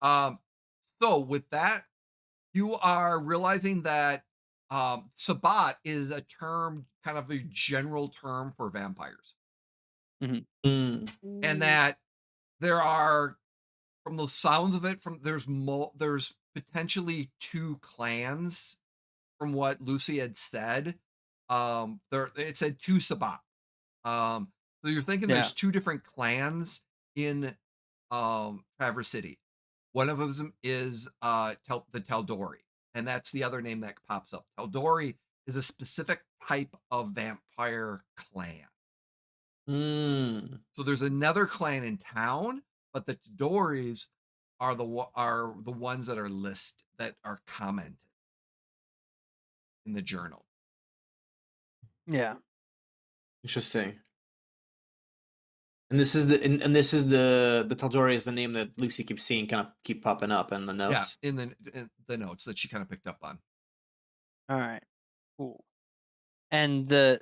Um, so with that, you are realizing that Sabat is a term, kind of a general term for vampires. Mm. And Ooh. that there are, from the sounds of it, there's potentially 2 clans from what Lucy had said. There it said 2 Sabat. So you're thinking Yeah. there's 2 different clans in Traverse City. One of them is the Teldori, and that's the other name that pops up. Teldori is a specific type of vampire clan. Mm. So there's another clan in town, but the Tedoris are the ones that are that are commented in the journal. Yeah. Interesting. And this is the Taldori is the name that Lucy keeps seeing kind of keep popping up in the Yeah, notes. in the notes that she kind of picked up on. All right. Cool. And do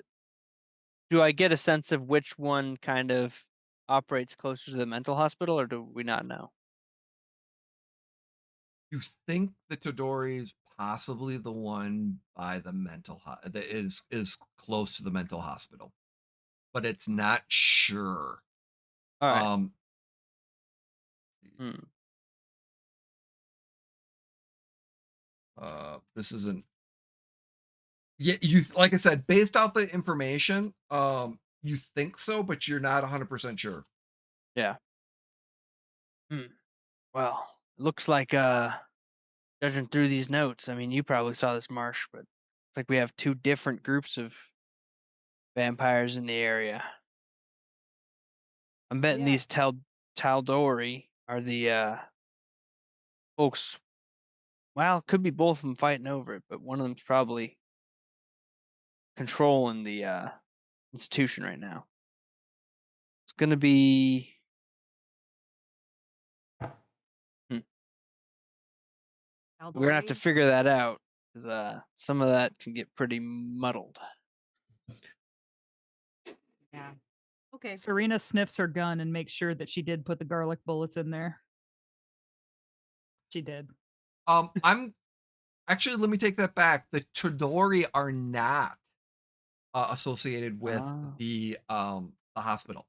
I get a sense of which one kind of operates closer to the mental hospital, or do we not know? You think the Todori is possibly the one by the that is close to the mental hospital, but it's not sure. All right. Um, Hmm. this isn't. Yeah, you like I said, based off the information, you think so, but you're not 100% sure. Yeah. Hmm. Well, looks like judging through these notes, I mean, you probably saw this, Marsh, but it's like we have 2 different groups of vampires in the area. I'm betting Yeah. these Taldori are the folks. Well, it could be both of them fighting over it, but one of them's probably controlling the institution right now. It's gonna be. We're gonna have to Aldori? figure that out because some of that can get pretty muddled. Yeah. Okay. Serena sniffs her gun and makes sure that she did put the garlic bullets in there. She did. I'm actually, let me take that back. The Todori are not associated with Ah. the hospital.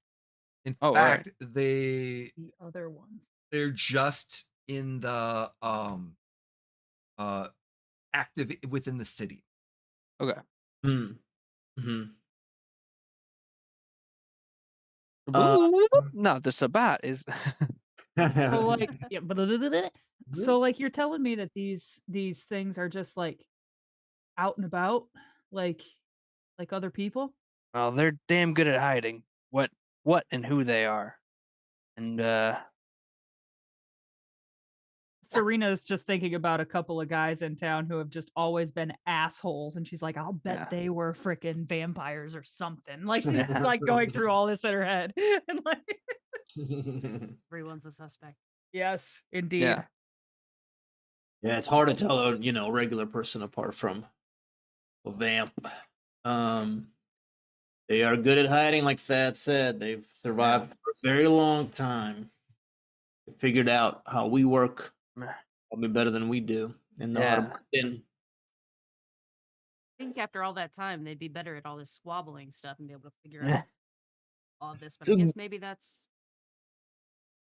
In Oh, right. fact, The other ones. they're just in the uh active within the city. Okay. Hmm. Hmm. No, the Sabat is. So like yeah, so like you're telling me that these things are just like out and about, like other people? Well, they're damn good at hiding what and who they are, and Serena's just thinking about a couple of guys in town who have just always been assholes, and she's like, "I'll bet Yeah. they were freaking vampires or something." Like she's Yeah. like going through all this in her head, and like, Everyone's a suspect. yes, indeed. Yeah. Yeah, it's hard to tell a regular person apart from a vamp. Um, they are good at hiding, like Thad said. They've survived for a very long time. They figured out how we work Meh. probably better than we do, and know how to Yeah. blend in. I think after all that time, they'd be better at all this squabbling stuff and be able to figure Yeah. out all of this. But I So- guess maybe that's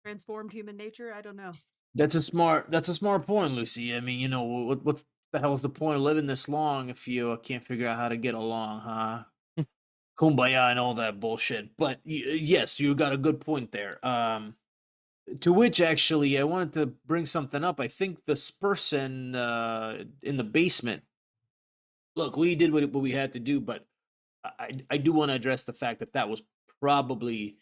transformed human nature. I don't know. That's a smart point, Lucy. I mean, what's the hell's the point of living this long if you can't figure out how to get along, huh? Kumbaya and all that bullshit. But yes, you got a good point there. To which actually I wanted to bring something up. I think this person in the basement. Look, we did what we had to do, but I do want to address the fact that was probably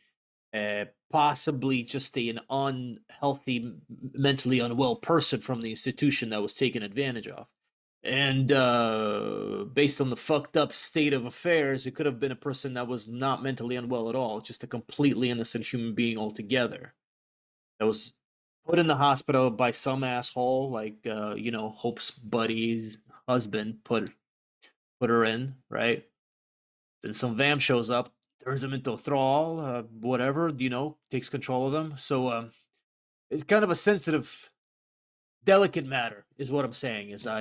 possibly just an unhealthy, mentally unwell person from the institution that was taken advantage of. And based on the fucked up state of affairs, it could have been a person that was not mentally unwell at all, just a completely innocent human being altogether. That was put in the hospital by some asshole, like Hope's buddy's husband put her in, right? Then some vamp shows up, turns them into a thrall, whatever, takes control of them. So it's kind of a sensitive, delicate matter, is what I'm saying. So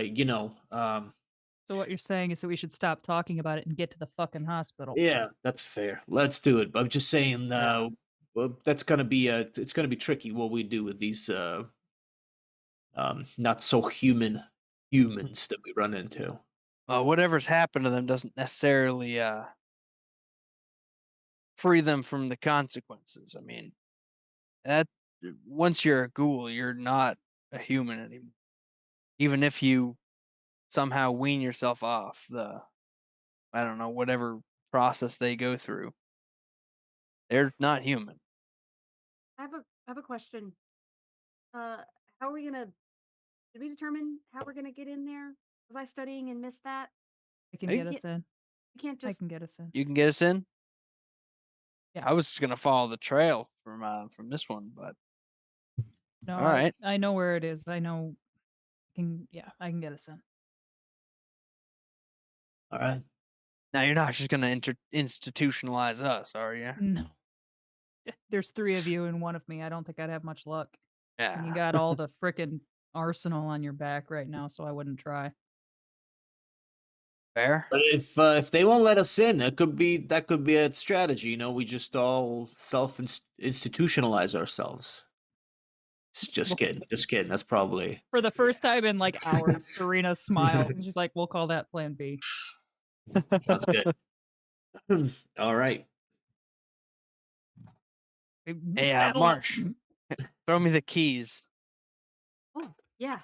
what you're saying is that we should stop talking about it and get to the fucking hospital. Yeah, that's fair. Let's do it. I'm just saying, well, that's gonna be it's gonna be tricky what we do with these not so humans that we run into. Whatever's happened to them doesn't necessarily free them from the consequences. I mean, that once you're a ghoul, you're not a human anymore. Even if you somehow wean yourself off I don't know, whatever process they go through, they're not human. I have a question. Uh, how are we gonna? Did we determine how we're gonna get in there? Was I studying and missed that? I can Hey. get us in. You can't I just. can get us in. You can get us in. Yeah. I was just gonna follow the trail from this one, but No, all right. I know where it is. I know. I can get us in. All right. Now you're not just gonna institutionalize us, are you? No. There's 3 of you and 1 of me. I don't think I'd have much luck. And you Yeah. got all the frickin' arsenal on your back right now, so I wouldn't try. Fair. But if they won't let us in, that could be a strategy. We just all self institutionalize ourselves. Just kidding. That's probably For the first time in like hours, Serena smiles and she's like, "We'll call that Plan B." sounds good. All right. Hey, Saddle up. Marsh, throw me the keys. Oh yeah.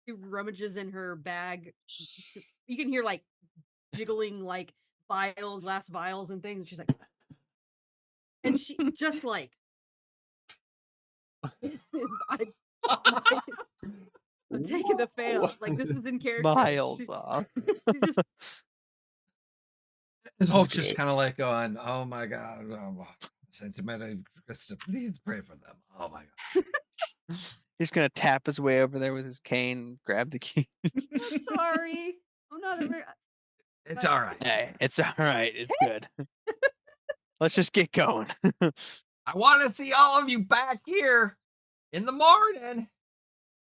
She rummages in her bag. You can hear like jiggling like glass vials and things. And she's like, and she just like, I, I'm taking the fail. Like this is in character. Miles off. She just His Hulk's great. just kind of like going, "Oh my god, sentimental. Please pray for them. Oh my god." He's gonna tap his way over there with his cane, and grab the key. I'm sorry. I'm not a very. It's all right. Hey, it's all right. It's good. Let's just get going. I want to see all of you back here in the morning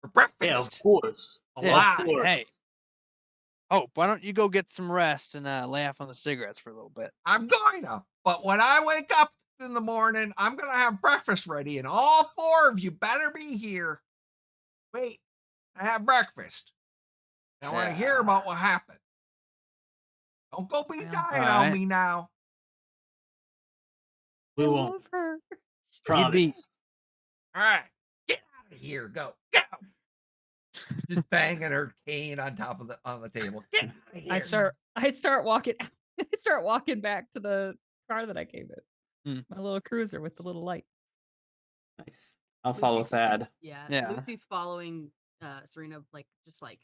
for Yeah, of breakfast. course. Alive. Of course. Hey. Hope, why don't you go get some rest and lay off on the cigarettes for a little bit? I'm going to, but when I wake up in the morning, I'm going to have breakfast ready, and all 4 of you better be here. Wait, I have breakfast. I want to hear about what happened. Don't go be Yeah. dying on Alright. me now. We I won't. love her. Promise. be- All right, get out of here. Go. Just banging her cane on top of the table. Get out of here. I start walking. I start walking back to the car that I came in. Hmm. My little cruiser with the little light. Nice. I'll follow Lucy's- Thad. Yeah. Yeah. Lucy's following Serena, like just like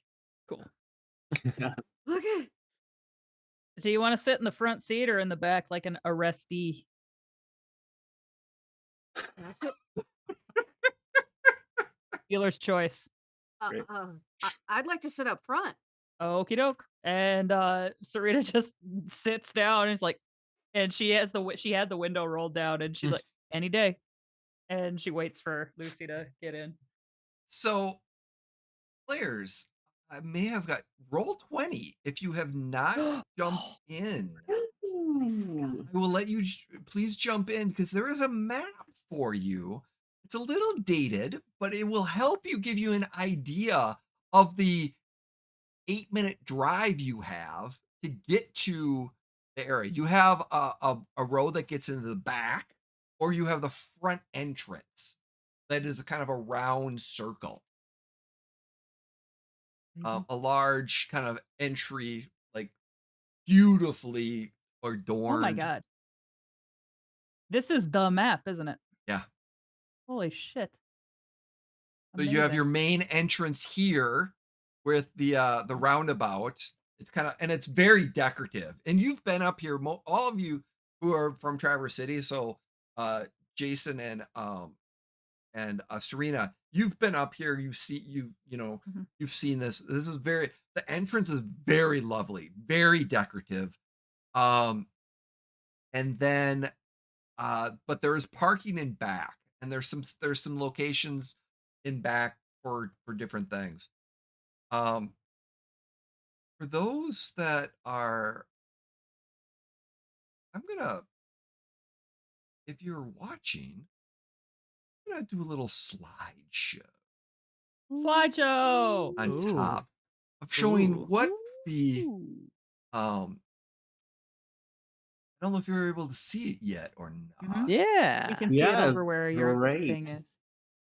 Cool. look at. Do you want to sit in the front seat or in the back like an arrestee? That's it. Dealer's choice. Great. I'd like to sit up front. Okie doke. And Serena just sits down and is like, and she had the window rolled down and she's like, any day. And she waits for Lucy to get in. So, players, I may have got roll 20 if you have not jumped in. I will let you please jump in because there is a map for you. It's a little dated, but it will help you give you an idea of the 8-minute drive you have to get to the area. You have a road that gets into the back, or you have the front entrance that is a kind of a round circle. A large kind of entry, like beautifully adorned. Oh my god. This is the map, isn't it? Yeah. Holy shit. So you have Amazing. your main entrance here with the roundabout. It's kind of, and it's very decorative. And you've been up here, all of you who are from Traverse City. So Jason and Serena, you've been up here. You've seen this. This is the entrance is very lovely, very decorative. And then but there is parking in back, and there's some locations in back for different things. For those that are, if you're watching, I'm gonna do a little slideshow Slideshow. on Ooh. top of showing Ooh. what the I don't know if you're able to see it yet or not. Yeah. You can see it Yeah, over where your great. thing is.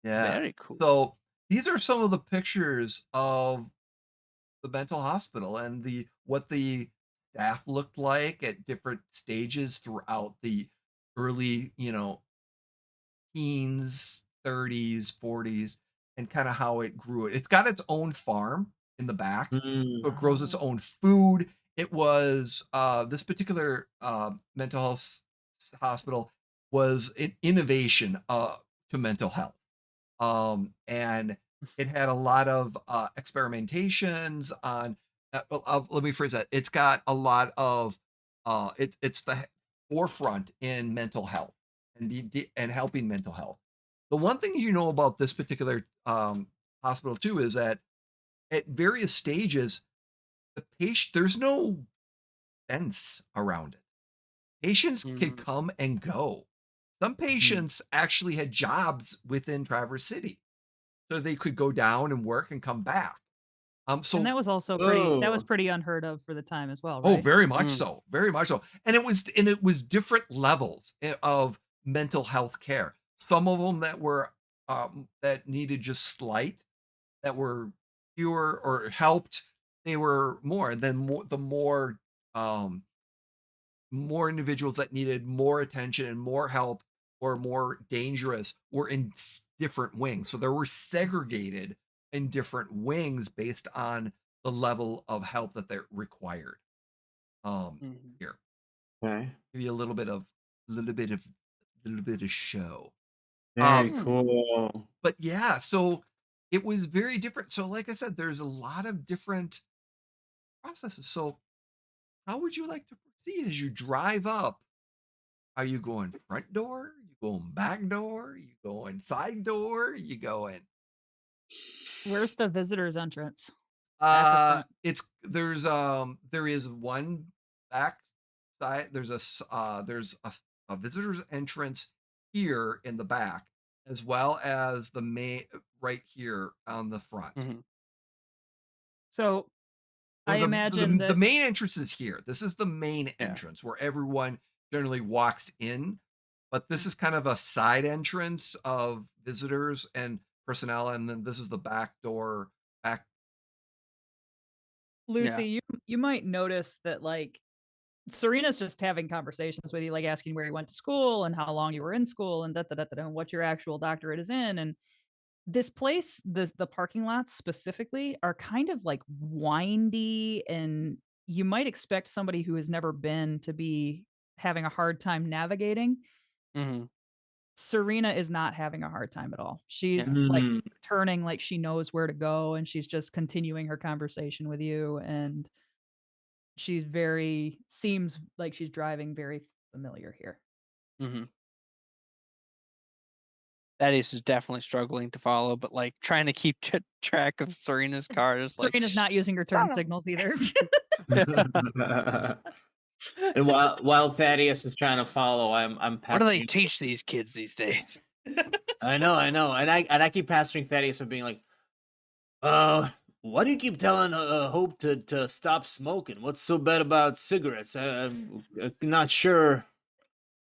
Yeah. Very cool. So these are some of the pictures of the mental hospital and what the staff looked like at different stages throughout the early, teens, 30s, 40s, and kind of how it grew. It's got its own farm in the back. Mm. So it grows its own food. It was this particular mental health hospital was an innovation to mental health. And it had a lot of experimentations on. Let me phrase that. It's got a lot of. It's the forefront in mental health and helping mental health. The one thing you know about this particular hospital too is that at various stages, the patient there's no fence around it. Patients can come and go. Some patients actually had jobs within Traverse City, so they could go down and work and come back. So And that was also that was Oh. pretty unheard of for the time as well, oh, right? very much so, very much so. And it was different levels of mental health care. Some of them that were that needed just slight, that were fewer or helped, they were more. And then um, more individuals that needed more attention and more help or more dangerous were in different wings. So there were segregated in different wings based on the level of help that they required. Mhm. Here, Okay. give you a little bit of little bit of show. Very Um, Hmm. cool. but yeah, so it was very different. So, like I said, there's a lot of different processes. So, how would you like to proceed as you drive up? Are you going front door? You going back door? You going side door? You going Where's the visitor's entrance? Back or front? it's there is one back side. There's a visitor's entrance here in the back, as well as the main right here on the front. Mhm. So No, I imagine the that main entrance is here. This is the main Yeah. entrance where everyone generally walks in, but this is kind of a side entrance of visitors and personnel, and then this is the back door. Back. Yeah. Lucy, you might notice that like Serena's just having conversations with you, like asking where you went to school and how long you were in school and and what your actual doctorate is in. And this place, the parking lots specifically are kind of like windy, and you might expect somebody who has never been to be having a hard time navigating. Mhm. Serena is not having a hard time at all. She's Yeah. like Mm. turning like she knows where to go, and she's just continuing her conversation with you, and she's very seems like she's driving very familiar here. Mhm. Thaddeus is definitely struggling to follow, but like trying to keep track of Serena's car is like, Serena's not using her turn son of signals either. And while Thaddeus is trying to follow, I'm what do they passing. teach these kids these days? I know, and I keep pestering Thaddeus and being like, why do you keep telling Hope to stop smoking? What's so bad about cigarettes? I'm not sure.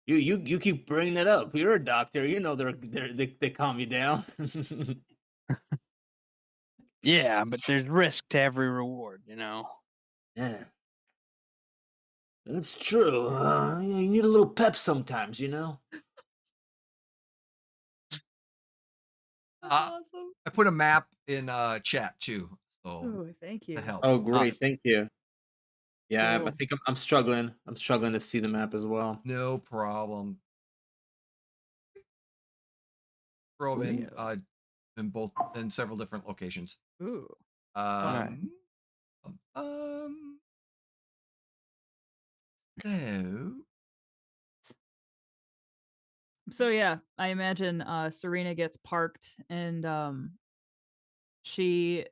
You keep bringing it up. You're a doctor. You know they calm you down. Yeah, but there's risk to every reward, you know. Yeah, that's true. You need a little pep sometimes, you know. That's Uh, awesome. I put a map in chat too, so Oh, thank to you. help. Oh, great, Awesome. thank you. Yeah, I Cool. think I'm struggling. I'm struggling to see the map as well. No problem. Throw 'em Coolio. in several different locations. Ooh. Alright. Um, um, um, so So yeah, I imagine Serena gets parked, and she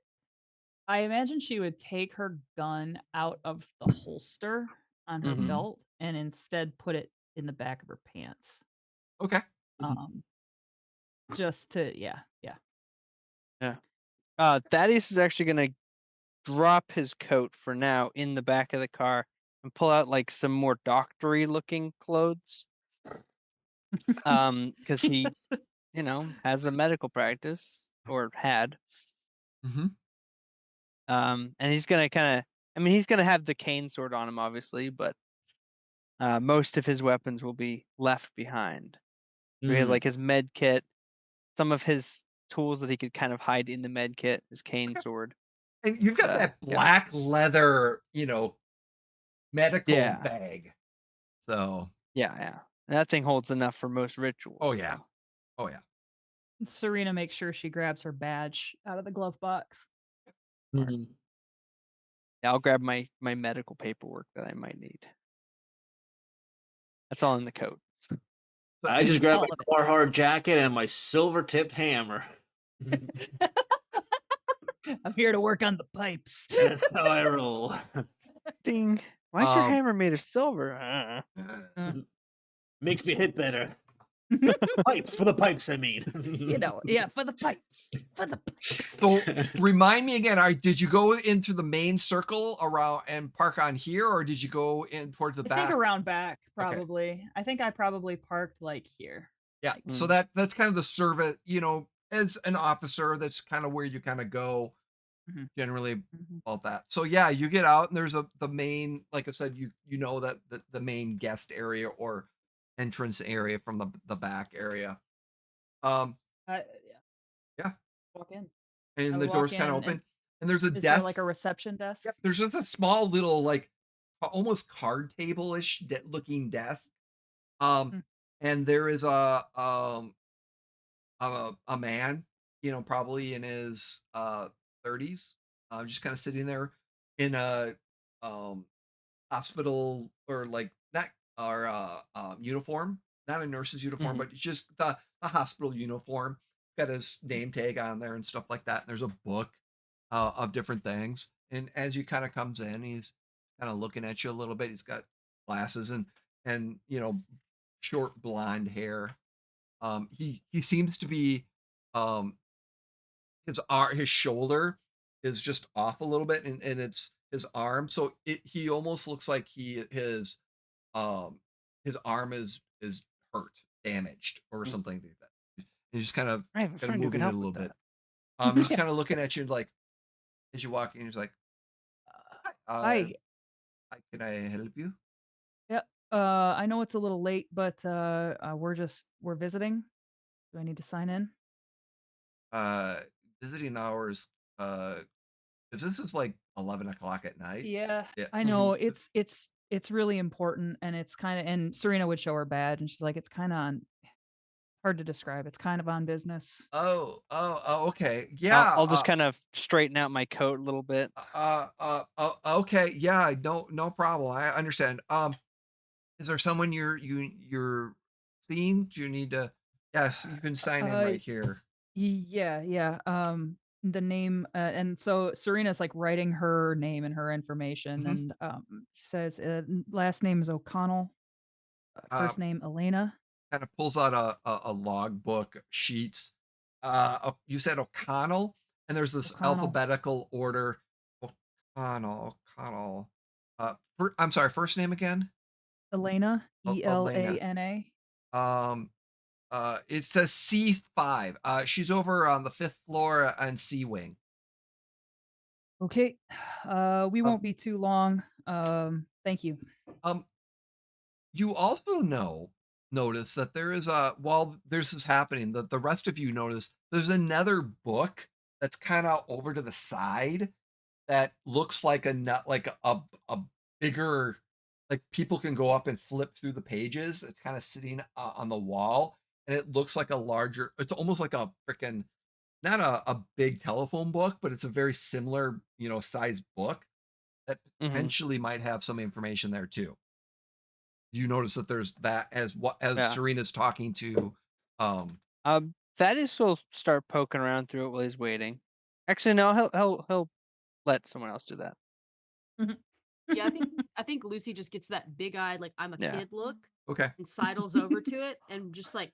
I imagine she would take her gun out of the holster on her Mhm. belt and instead put it in the back of her pants. okay. Mhm. Um just to yeah. Yeah. Thaddeus is actually gonna drop his coat for now in the back of the car and pull out like some more doctory looking clothes. Because he, Jesus. you know, has a medical practice or had. Hmm. And he's gonna kind of, I mean, he's gonna have the cane sword on him, obviously, but most of his weapons will be left behind. So he has Mm. like his med kit, some of his tools that he could kind of hide in the med kit, his cane Okay. sword. And you've got that Yeah, black leather, medical yeah, bag. So, yeah. And that thing holds enough for most rituals. oh yeah, So oh yeah. Serena makes sure she grabs her badge out of the glove box. smart. Mhm. Yeah, I'll grab my medical paperwork that I might need. That's all in the coat. So I as just you, grabbed All of my Carhartt jacket and my silver tip hammer. it. I'm here to work on the pipes. That's how I roll. Ding. Why is your um, hammer made of silver? Uh, Makes me hit better. Pipes for the pipes, I mean. yeah, for the pipes. For the pipes. so remind me again. Did you go into the main circle around and park on here, or did you go in towards the I think back? around back, Okay. probably. I think I probably parked like here. Yeah. Like, So Mm. that's kind of the service, as an officer, that's kind of where you kind of go. generally Mhm. about that. So yeah, you get out and there's the main, like I said, you know that the main guest area or entrance area from the back area. Um, Yeah, yeah, walk in. I and would the walk door's kind of in, and open, and there's a is there like a desk. reception desk? Yep, there's just a small little like almost card table-ish looking desk. Um, Mm, and there is a man, probably in his 30s, just kind of sitting there in a um hospital or like not or uniform, not a nurse's uniform, Hmm. but it's just the hospital uniform. Got his name tag on there and stuff like that. And there's a book of different things. And as you kind of comes in, he's kind of looking at you a little bit. He's got glasses and short blonde hair. He seems to be um his shoulder is just off a little bit, and it's his arm. So he almost looks like um his arm is hurt, damaged, or something like that. He's just I have a kind of friend who can moving it a help with little bit. that. He's yeah. kind of looking at you like as you walk in, he's like, "Hi, Hi. hi, can I help you?" Yeah. I know it's a little late, but we're visiting. Do I need to sign in? Uh, Visiting hours, because this is like 11 o'clock at night. Yeah, Yeah. I Hmm. know it's really important, and it's kind of, and Serena would show her badge, and she's like, it's kind of on, hard to describe. It's kind of on business. Oh, okay. I'll just kind of straighten out my coat a little bit. Okay, yeah, no problem. I understand. Is there someone you're seeing? Do you need to? Yes, you can sign in Uh, right here. yeah, yeah. The name, and so Serena's like writing her name and her information, Hmm. and she says last name is O'Connell, Uh, first name Elena. Kind of pulls out a logbook sheets. You said O'Connell, and there's this O'Connell, alphabetical order. O'Connell. I'm sorry. First name again? Elena, Elena. Elana. Um, it says C5. She's over on the fifth floor on C wing. Okay, we Um, won't be too long. Thank you. um, you also notice that there is a while this is happening, that the rest of you notice there's another book that's kind of over to the side that looks like a nut like a bigger, like people can go up and flip through the pages. It's kind of sitting on the wall, and it looks like a larger. It's almost like a freaking not a big telephone book, but it's a very similar size book that Hmm. potentially might have some information there too. You notice that there's that as what as Yeah. Serena's talking to um Thaddeus will start poking around through it while he's waiting. Actually, no, he'll let someone else do that. Yeah, I think Lucy just gets that big eyed, like I'm a Yeah. kid look okay. and sidles over to it and just like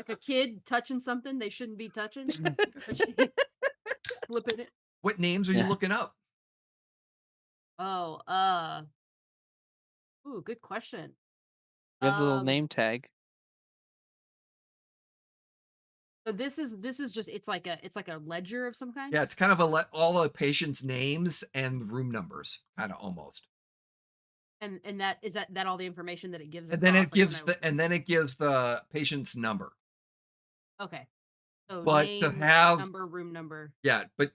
a kid touching something they shouldn't be touching. But she flipping it. What names are you Yeah. looking up? Oh, ooh, good question. We have the little Um, name tag. so this is just it's like a ledger of some kind. Yeah, it's kind of all the patients' names and room numbers, kind of almost. And that all the information that it gives And then across, like when I it gives the patient's number. okay. So But to name, have number, room number. yeah, but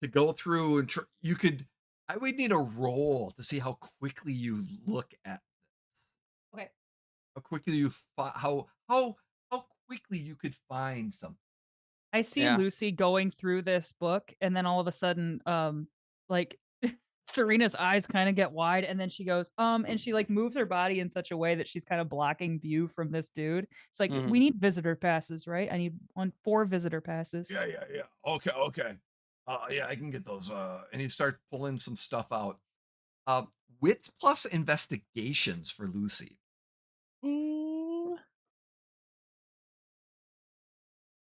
to go through and you could I would need a roll to see how quickly you look at this. Okay. How quickly how quickly you could find something. I see Yeah. Lucy going through this book, and then all of a sudden, like Serena's eyes kind of get wide, and then she goes, and she like moves her body in such a way that she's kind of blocking view from this dude. It's like, Hmm. we need visitor passes, right? I need 4 visitor passes. Yeah. Okay. Yeah, I can get those. And he starts pulling some stuff out. Uh, Wits plus investigations for Lucy. Mm.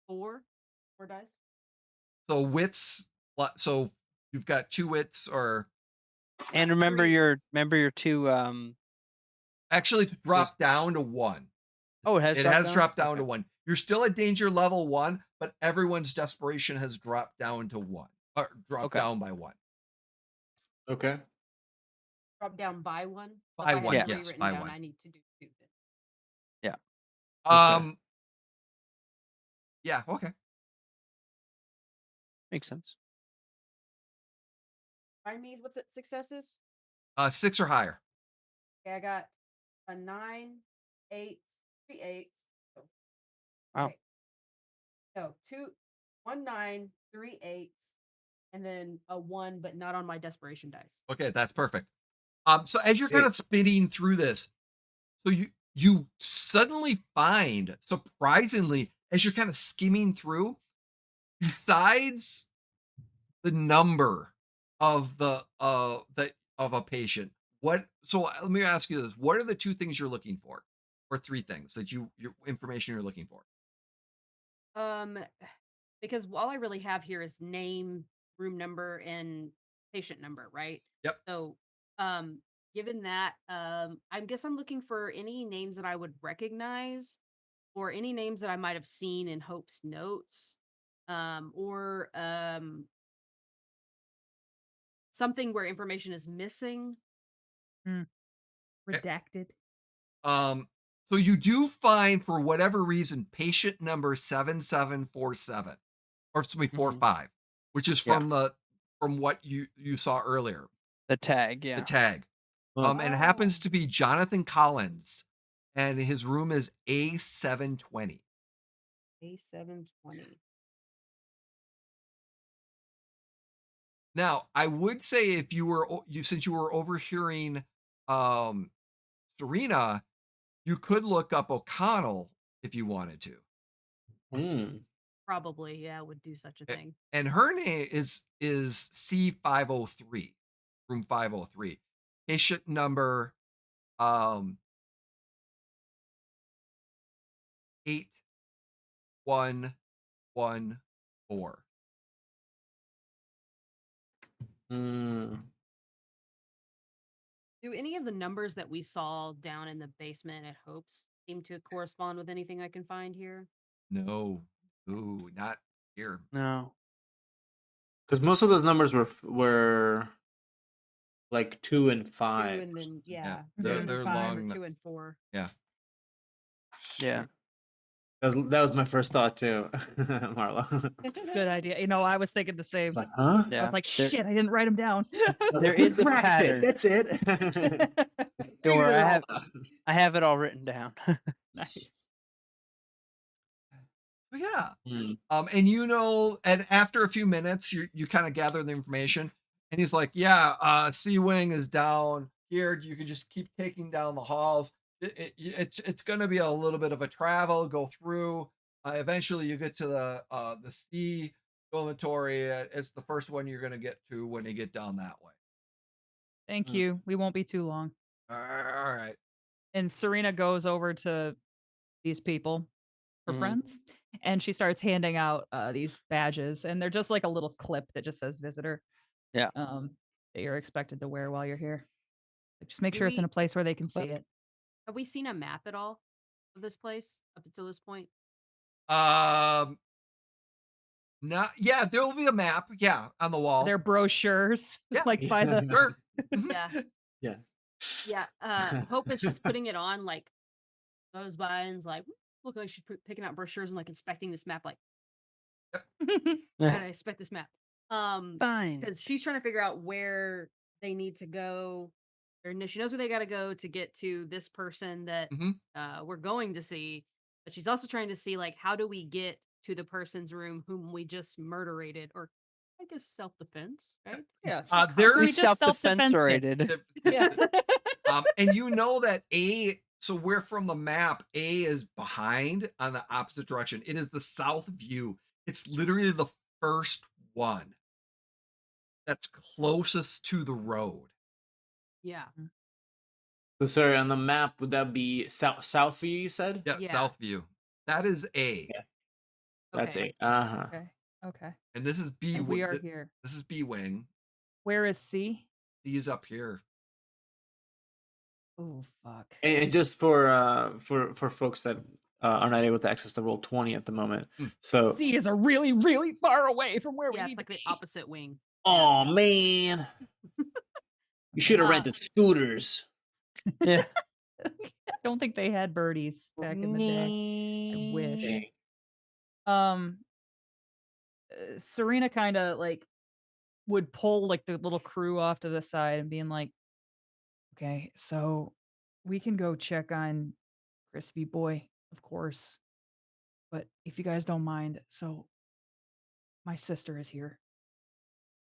Four dice. So wits. So you've got 2 wits, or And remember Three. your two actually it's those. dropped down to 1. Oh, it has It dropped has down. dropped down Okay. to 1. You're still at danger level 1, but everyone's desperation has dropped down to 1. or drop Okay. down by 1. Okay. Drop down by 1. So By if I have 1, 3 yes, written by down, 1. I need to do 2 then. Yeah. Um, yeah, okay. Makes sense. Remind me, what's it? Successes? 6 or higher. Okay, I got a 9, 8, 3 8s. Oh, Wow. okay. No, 1 9, 3 8s, and then a 1, but not on my desperation dice. Okay, that's perfect. So as you're kind Okay. of spinning through this, so you suddenly find, surprisingly, as you're kind of skimming through, besides the number of the of a patient, let me ask you this: what are the 2 things you're looking for, or 3 things that your information you're looking for? Um, because all I really have here is name, room number, and patient number, right? Yep. So, given that, I guess I'm looking for any names that I would recognize, or any names that I might have seen in Hope's notes, or something where information is missing. Redacted. Um, so you do find, for whatever reason, patient number 7747, or excuse me, Mhm. 45, which is Yeah. from what you saw earlier, The tag, the yeah. tag. Oh. And it happens to be Jonathan Collins, and his room is A720. A720. Now, I would say, if you were since you were overhearing um Serena, you could look up O'Connell if you wanted to. Hmm. Probably, yeah, would do such a A- thing. And her name is C503, room 503. Patient number 8114. Hmm. Do any of the numbers that we saw down in the basement at Hope's seem to correspond with anything I can find here? No. Ooh, not here. No. Because most of those numbers were like 2 and 2 5. and then, Yeah, yeah, 2 they're and then they're 5 or long. 2 and 4. Yeah. Yeah. That was my first thought too, Marlo. Good idea. I was thinking the same. Like, huh? I Yeah. was like, There, shit, I didn't write them down. there is a Cracked it, pattern. that's it. Don't Figured worry, it all out. I have it all written down. Nice. But yeah. Hmm. And after a few minutes, you kind of gather the information, and he's like, "Yeah, C wing is down here. You can just keep taking down the halls. It's going to be a little bit of a travel. Go through. Eventually, you get to the C dormitory. It's the first one you're going to get to when you get down that way." Thank Mm. you. We won't be too long. All right. And Serena goes over to these people, her Mhm. friends, and she starts handing out these badges, and they're just like a little clip that just says visitor. Yeah. That you're expected to wear while you're here. But just make Do sure it's in we a place where they can see Clip. it. have we seen a map at all of this place up until this point? Um. Not. Yeah. There will be a map. Yeah, on the wall. Their brochures, Yeah. like by the. Sure. Mhm. Yeah. Yeah. Yeah. Hope is just putting it on, like, goes by and's like, look like she's picking out brochures and like inspecting this map, like, I inspect this map. Fine. Because she's trying to figure out where they need to go, or no, she knows where they got to go to get to this person that Mhm. we're going to see. But she's also trying to see, like, how do we get to the person's room whom we just murderated, or I guess self defense, right? Yeah. There We is just self-defensed it. self-defense-rated. Yes. and you know that so we're from the map, A is behind on the opposite direction. It is the south view. It's literally the first one that's closest to the road. Yeah. So sorry, on the map, would that be south view, you said? Yeah, Yeah. south view. That is A. Yeah. That's Okay. it. Uh-huh. Okay. Okay. And this is B. And we are here. This is B wing. Where is C? C is up here. Oh fuck. And just for folks that are not able to access the roll 20 at the moment. Hmm. So, C is a really, really far away from where we Yeah, need it's like to the be. opposite wing. oh man, you should have Uh, rented scooters. Yeah. I don't think they had birdies back in the day. I wish. Dang. Um, Serena kind of like would pull like the little crew off to the side and being like, "Okay, so we can go check on Crispy Boy, of course, but if you guys don't mind, so my sister is here,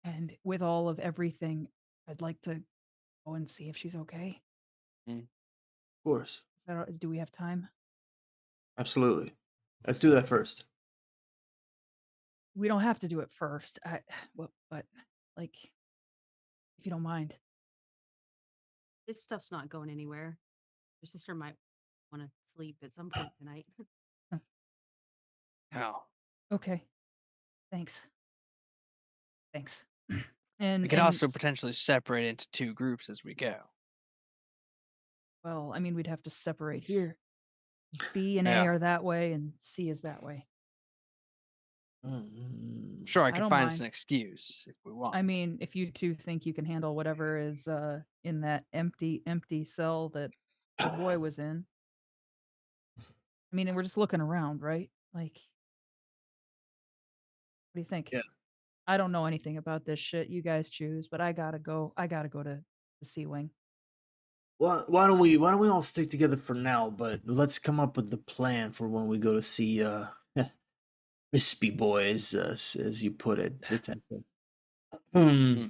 and with all of everything, I'd like to go and see if she's okay. Of course, Do we have time? absolutely. Let's do that first. We don't have to do it first. Well, but like, if you don't mind." this stuff's not going anywhere. Your sister might want to sleep at some point tonight. Oh. Okay, thanks. Thanks. We And could also potentially separate into two groups as we go. well, I mean, we'd have to separate here. B and A Yeah. are that way, and C is that way. Mm. I'm sure I I could don't find us mind. an excuse if we want. I mean, if you two think you can handle whatever is in that empty cell that the boy was in. I mean, and we're just looking around, right? Like, what do you think? Yeah. I don't know anything about this shit. You guys choose, but I gotta go. I gotta go to the C wing. Why don't we all stick together for now? But let's come up with the plan for when we go to see Crispy Boys, as you put it, detective. Hmm.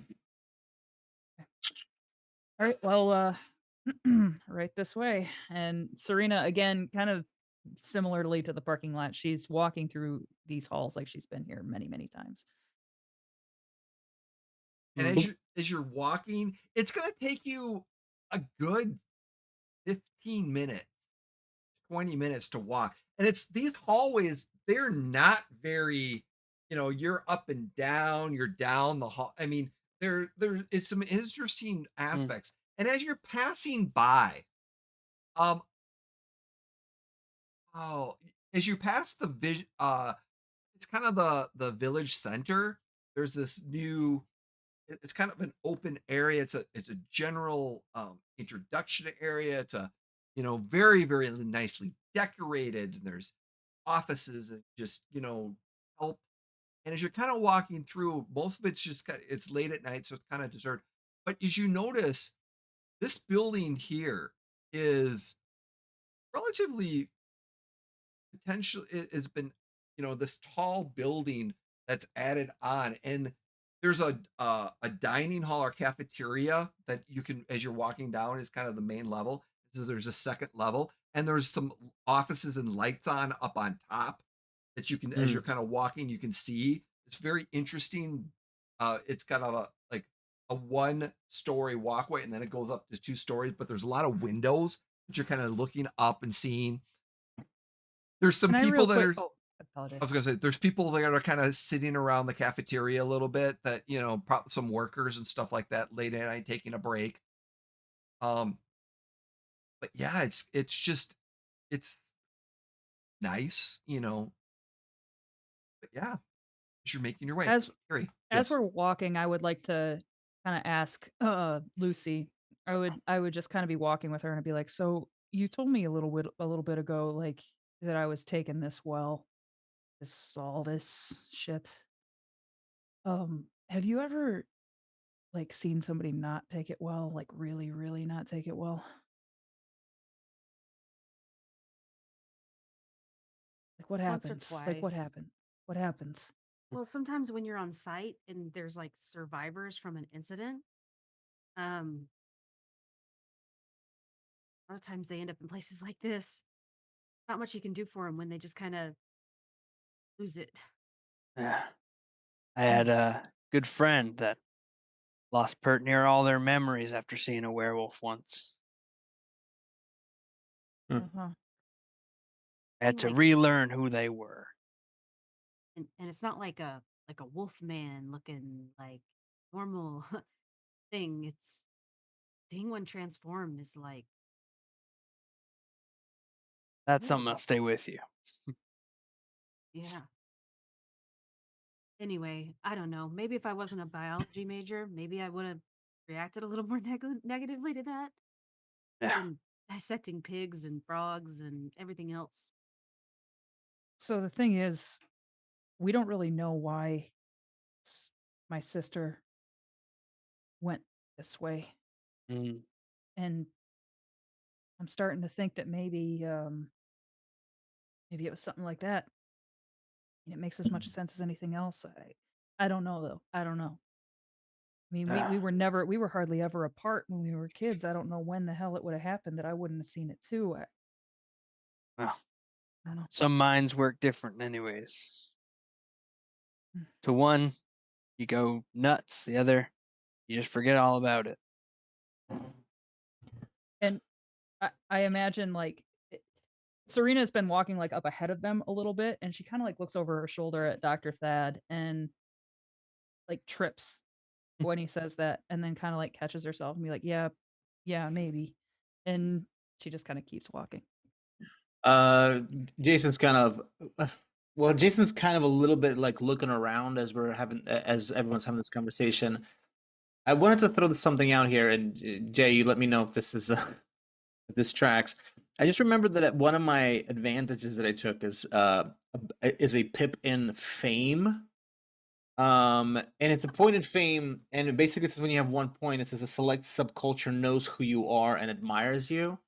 All right. Well, right this way. And Serena, again, kind of similarly to the parking lot, she's walking through these halls like she's been here many, many times. And Hmm. as you're walking, it's gonna take you a good 15 minutes, 20 minutes to walk. And it's these hallways, they're not very, you're up and down, you're down the hall. I mean, there is some interesting Mm. aspects. And as you're passing by, um, oh, as you pass it's kind of the village center. There's this new it's kind of an open area. It's a general introduction area. It's a very very nicely decorated, and there's offices and just help. And as you're kind of walking through, most of it's just it's late at night, so it's kind of deserted. But as you notice, this building here is relatively potential. It has been this tall building that's added on, and there's a dining hall or cafeteria that you can, as you're walking down, is kind of the main level. So there's a second level, and there's some offices and lights on up on top that you can, as Mm. you're kind of walking, you can see. It's very interesting. It's kind of like a one-story walkway, and then it goes up to 2 stories, but there's a lot of windows that you're kind of looking up and seeing. There's some Can I people real that quick? are, Oh, I I apologize. was gonna say, there's people that are kind of sitting around the cafeteria a little bit, that some workers and stuff like that late at night taking a break. Um, but yeah, it's nice, but yeah, as you're making your way. As Harry, as yes. we're walking, I would like to kind of ask Lucy. I would just kind of be walking with her and I'd be like, "So you told me a little bit ago, like that I was taking this well, all this shit. Have you ever like seen somebody not take it well, like really, really not take it well? Like what once or happens? Like what twice. happened? What happens?" Well, sometimes when you're on site and there's like survivors from an incident, um, a lot of times they end up in places like this. Not much you can do for them when they just kind of lose it. Yeah. I had a good friend that lost pert near all their memories after seeing a werewolf once. Hmm. Uh-huh. Had Thing to like, relearn who they were. and it's not like a wolf man looking like normal thing. It's seeing one transform is like That's something that'll stay with you. Yeah. Anyway, I don't know. Maybe if I wasn't a biology major, maybe I would have reacted a little more negatively to that Yeah. than dissecting pigs and frogs and everything else. So the thing is, we don't really know why s- my sister went this way, Mm. and I'm starting to think that maybe it was something like that. And it makes as much sense as anything else. I don't know though. I don't know. I mean, we Ah, were hardly ever apart when we were kids. I don't know when the hell it would have happened that I wouldn't have seen it too. Well, I don't know. some minds work different, anyways. Mm. To one, you go nuts. The other, you just forget all about it. And I imagine Serena's been walking like up ahead of them a little bit, and she kind of like looks over her shoulder at Dr. Thad and like trips when he says that, and then kind of like catches herself and be like, yeah, yeah, maybe. And she just kind of keeps walking. Uh, Jason's kind of Jason's kind of a little bit like looking around as everyone's having this conversation. I wanted to throw something out here, and Jay, you let me know if this is if this tracks. I just remembered that one of my advantages that I took is a pip in fame. And it's a point in fame, and it basically says when you have 1 point, it says a select subculture knows who you are and admires you.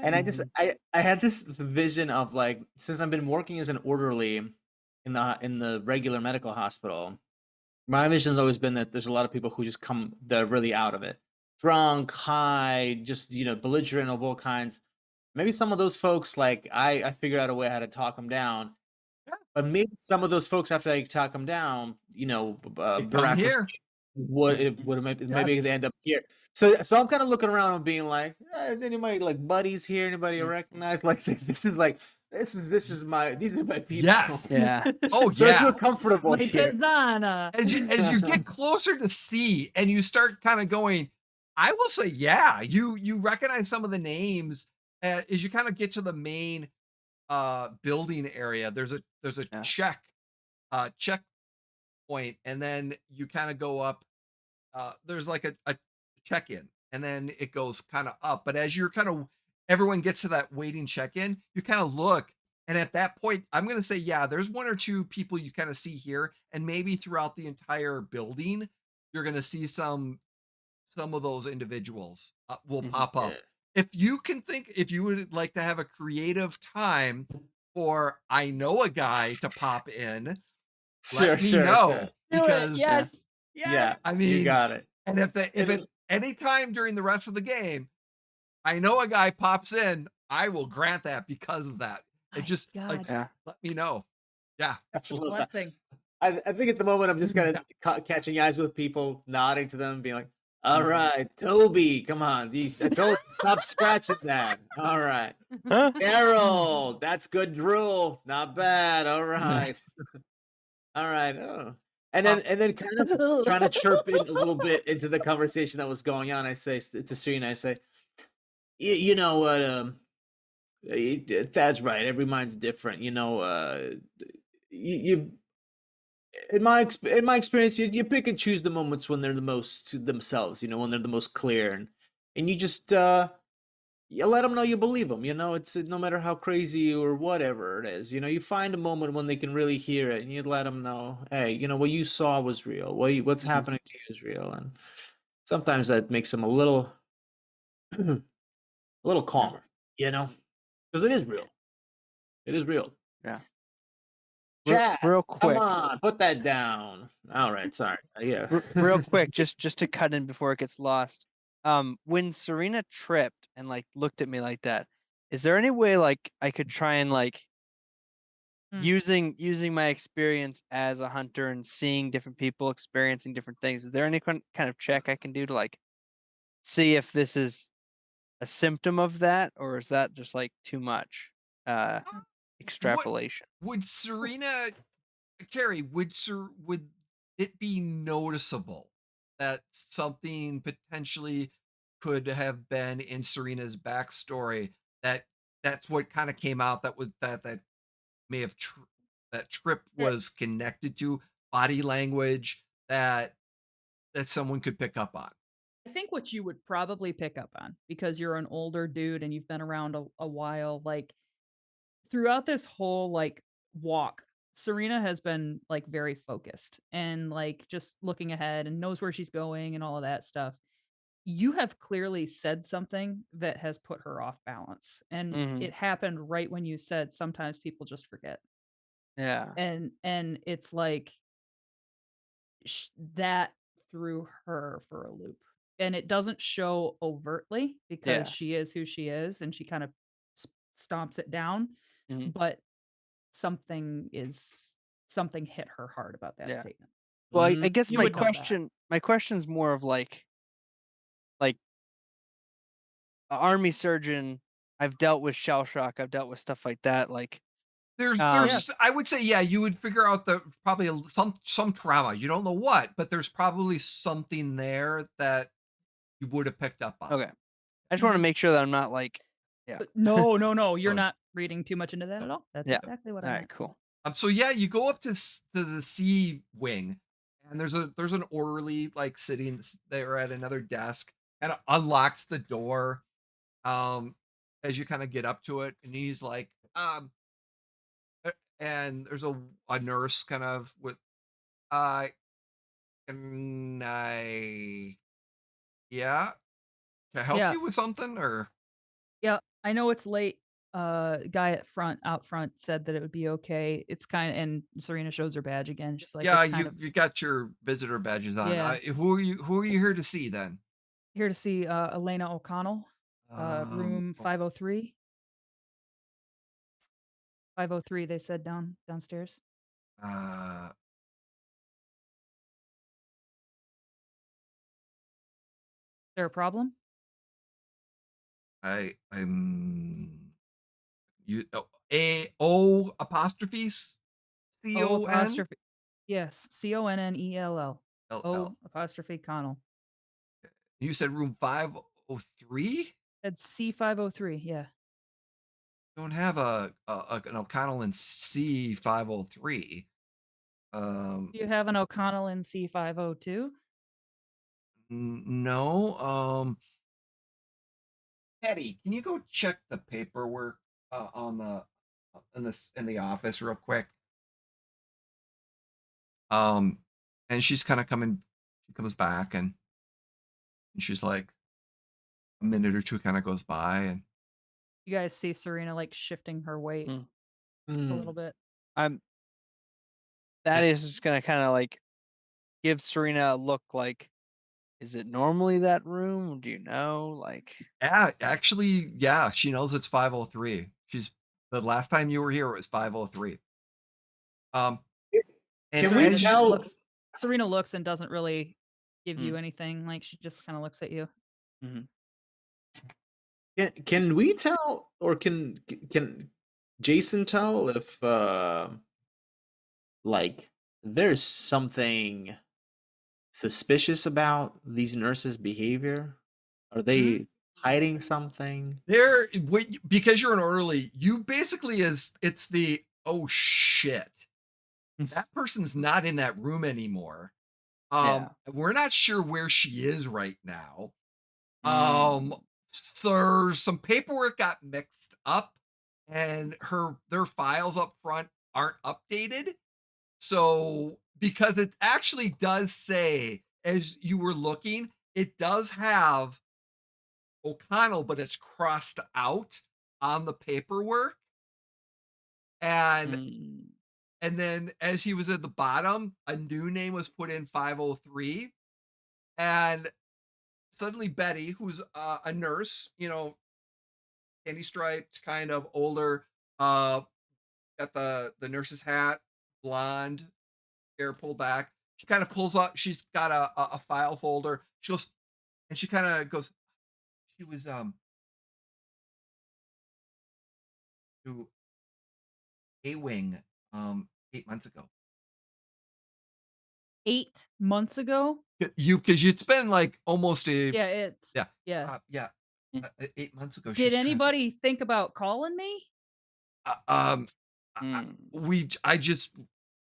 And I just Mhm. I had this vision of like, since I've been working as an orderly in the regular medical hospital, my vision has always been that there's a lot of people who just come, they're really out of it, drunk, high, just belligerent of all kinds. Maybe some of those folks, like I figured out a way how to talk them down. But maybe some of those folks, after I talk them down, They come bureaucracy here. would maybe they Yes. end up here. So I'm kind of looking around and being like, anybody like buddies here? Anybody I recognize? Like this is my these are my people. Yes. Yeah. Oh So I feel yeah. comfortable Like here. Kazana. As you get closer to C and you start kind of going, I will say, yeah, you recognize some of the names as you kind of get to the main building area. There's a Yeah. checkpoint, and then you kind of go up. There's like a check-in, and then it goes kind of up. But as you're kind of everyone gets to that waiting check-in, you kind of look, and at that point, I'm gonna say, yeah, there's one or two people you kind of see here, and maybe throughout the entire building, you're gonna see some of those individuals will Mhm. pop Yeah. up. If you would like to have a creative time for I know a guy to pop in, Sure, let me sure, sure. know Do it. because Yes. Yeah, Yes. I you mean, got it. and if And it any time during the rest of the game, I know a guy pops in, I will grant that because of that. It My just like God. Yeah. let me know. Yeah. I A love that. blessing. I think at the moment I'm just kind of catching eyes with people, nodding to them, being like, "All right, Toby, come on, I told stop scratching that. All right, Huh? Carol, that's good drool, not bad. All right, all right. Oh, Uh, and then kind of trying to chirp in a little bit into the conversation that was going on. I say to Serena, I say, you know what, Thad's right. Every mind's different. You in my experience, you pick and choose the moments when they're the most to themselves. When they're the most clear, and you just you let them know you believe them. It's no matter how crazy or whatever it is. You find a moment when they can really hear it, and you let them know, hey, what you saw was real. What's Mhm. happening to you is real, and sometimes that makes them a little a little calmer. Because it is real. It is real. Yeah. Chat, Real come quick. on, put that down. All right, sorry. Yeah. Real quick, just to cut in before it gets lost. When Serena tripped and like looked at me like that, is there any way like I could try and like Mm. using my experience as a hunter and seeing different people experiencing different things? Is there any kind of check I can do to like see if this is a symptom of that, or is that just like too much what extrapolation? would Serena Carrie, would it be noticeable that something potentially could have been in Serena's backstory that that's what kind of came out that was that may have that Trip Yeah, was connected to body language that someone could pick up on. I think what you would probably pick up on because you're an older dude and you've been around a while, like throughout this whole like walk, Serena has been like very focused and like just looking ahead and knows where she's going and all of that stuff. You have clearly said something that has put her off balance. And Hmm. it happened right when you said sometimes people just forget. Yeah. And it's like that threw her for a loop. And it doesn't show overtly because Yeah. she is who she is and she kind of stomps it down, Hmm. but something is something hit her hard about that Yeah. statement. Well, I Mm, guess You would know that. my question's more of like a army surgeon. I've dealt with shell shock. I've dealt with stuff like that. Like, Yeah. There's I would say, yeah, you would figure out the probably some trauma. You don't know what, but there's probably something there that you would have picked up on. okay, I just want to Mhm. make sure that I'm not like, yeah, No, no, no, you're Oh, not reading too much into that at all. That's yeah. exactly what All I right, meant. cool. so yeah, you go up to to the C wing, and there's an orderly like sitting there at another desk, and it unlocks the door. Um, as you kind of get up to it, and he's like, and there's a nurse kind of with, uh, can I, yeah, can I help Yeah. you with something or? Yeah. I know it's late. Guy out front said that it would be okay. It's kind of, and Serena shows her badge again. She's like, Yeah, it's kind of, you got your visitor badges on. yeah. Who are you here to see then? Here to see Elena O'Connell, room Oh, 503. 503, they said downstairs. Is uh, there a problem? I'm you a o apostrophe O C-O-N apostrophe. Yes. Connell. L-L. O apostrophe Connell. You said room 503? It's C503. Yeah. Don't have an O'Connell in C503. Um, Do you have an O'Connell in C502? no. Teddy, can you go check the paperwork on the in the office real quick? Um, and she's kind of coming. She comes back and she's like, a minute or two kind of goes by, and You guys see Serena like shifting her weight Mm. a mm. little bit. I'm that eh, is just gonna kind of like give Serena a look like, is it normally that room? Do you know? Like, yeah, actually, yeah, she knows it's 503. She's the last time you were here, it was 503. Um, and Can we Serena as just tell? looks and doesn't really give mm, you anything. Like she just kind of looks at you. mhm. Can we tell, or can Jason tell if like there's something suspicious about these nurses' behavior? Are Mhm. they hiding something? there, because you're an orderly, you basically is it's the oh shit, that person's not in that room anymore. Yeah. We're not sure where she is right now. Um, Mm, there's some paperwork got mixed up, and their files up front aren't updated. So, because it actually does say, as you were looking, it does have O'Connell, but it's crossed out on the paperwork. And mm, then as he was at the bottom, a new name was put in 503. And suddenly Betty, who's a nurse, candy striped, kind of older, uh, got the nurse's hat, blonde, hair pulled back. She kind of pulls up. She's got a file folder. She goes and she kind of goes. She was to A wing 8 months ago. 8 months ago. You because it's been like almost a Yeah, it's yeah yeah. yeah. 8 months ago. Did she's transferred. anybody think about calling me? Um, Hmm. I just,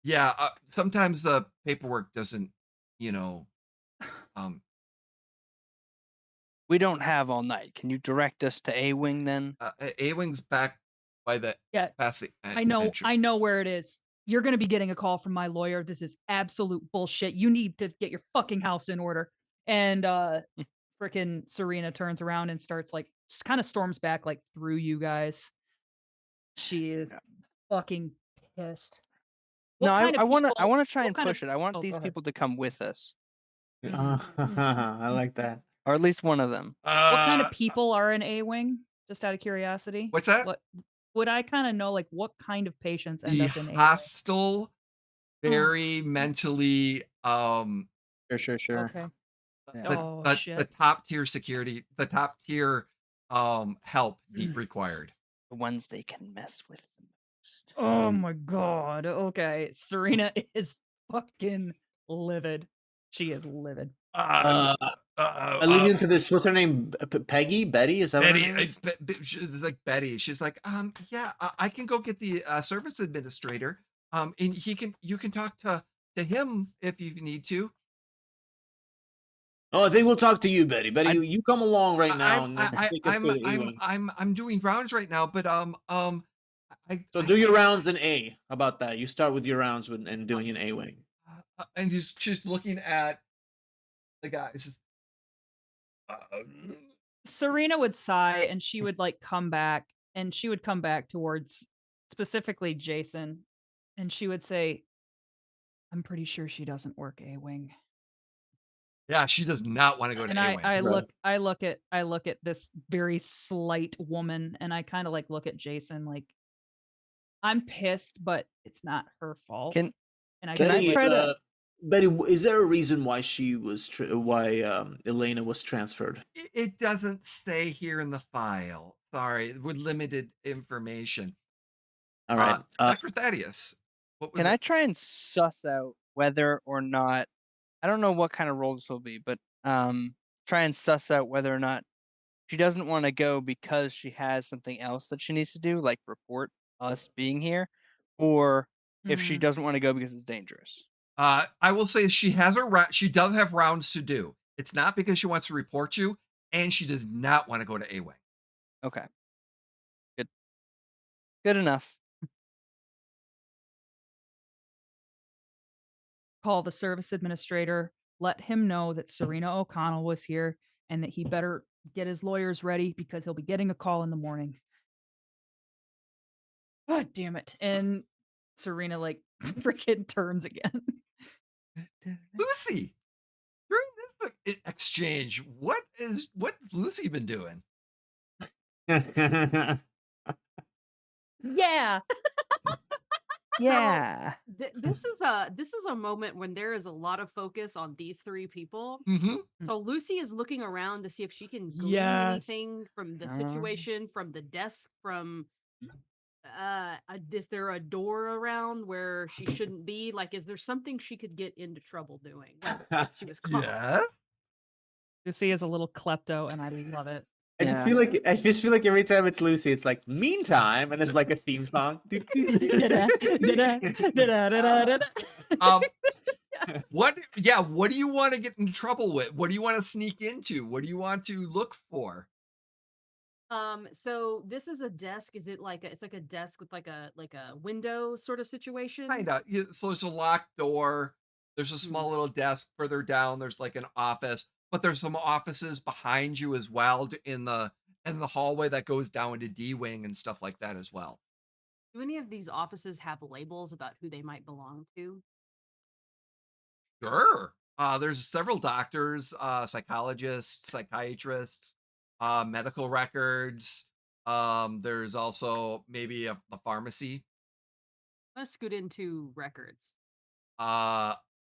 yeah. Sometimes the paperwork doesn't, you know, um, We don't have all night. Can you direct us to A Wing then? A-Wing's back by the Yeah, past the entry. I know where it is. You're gonna be getting a call from my lawyer. This is absolute bullshit. You need to get your fucking house in order. And freaking Serena turns around and starts like just kind of storms back like through you guys. She is fucking pissed. No, What kind of I wanna people? try What and kind of? push it. I want Oh, these go ahead. people to come with us, I like that. or at least one of them. What kind Uh, of people are in A wing? Just out of curiosity. what's that? What would I kind of know? Like what kind of patients end The up in A wing? hostile, very mentally, Sure. Okay. Yeah. Oh the shit. top tier security, the top tier, help required. The ones they can mess with the most. Oh my god. Okay. Serena is fucking livid. She is livid. I lead you into this. What's her name? Peggy? Betty? Is that what her Betty, name is? she's like Betty. She's like, yeah, I can go get the service administrator. And you can talk to him if you need to. Oh, I think we'll talk to you, Betty. Betty, I- you come along right now and then take us I'm to the A-Wing. I'm doing rounds right now, but So do your rounds in A. How about that? You start with your rounds and doing an A-Wing. and she's looking at the guy. It's just, Serena would sigh and she would like come back and she would come back towards specifically Jason and she would say, I'm pretty sure she doesn't work A wing. yeah, she does not want to go to And A-Wing. I look at this very slight woman and I kind of like look at Jason like I'm pissed, but it's not her fault. Can And I Can I kinda, like, try to- Betty, is there a reason why she was why Elena was transferred? It doesn't say here in the file. Sorry, with limited information. All right. Dr. Thaddeus, what was Can it? I try and suss out whether or not, I don't know what kind of role this will be, but try and suss out whether or not she doesn't want to go because she has something else that she needs to do, like report us being here, or if she Mm. doesn't want to go because it's dangerous. I will say she has she does have rounds to do. It's not because she wants to report you, and she does not want to go to A-Wing. Okay. Good enough. call the service administrator, let him know that Serena O'Connell was here and that he better get his lawyers ready because he'll be getting a call in the morning. God damn it. And Serena like freaking turns again. Lucy, during this exchange, what's Lucy been doing? Yeah. Yeah. This is a moment when there is a lot of focus on these three people. Mm-hmm. So Lucy is looking around to see if she can glean Yes. anything from the situation, from the desk, from is there a door around where she shouldn't be? Like, is there something she could get into trouble doing? Like, she was caught. Yes. Lucy is a little klepto and I love it. I just feel like every time it's Lucy, it's like meantime, and there's like a theme song. What do you want to get into trouble with? What do you want to sneak into? What do you want to look for? So this is a desk. Is it like it's like a desk with like a window sort of situation? Kinda. So there's a locked door. There's a small little desk further down. There's like an office, but there's some offices behind you as well in the hallway that goes down to D wing and stuff like that as well. Do any of these offices have labels about who they might belong to? Sure. There's several doctors, psychologists, psychiatrists, medical records. There's also maybe a pharmacy. I'm gonna scoot into records.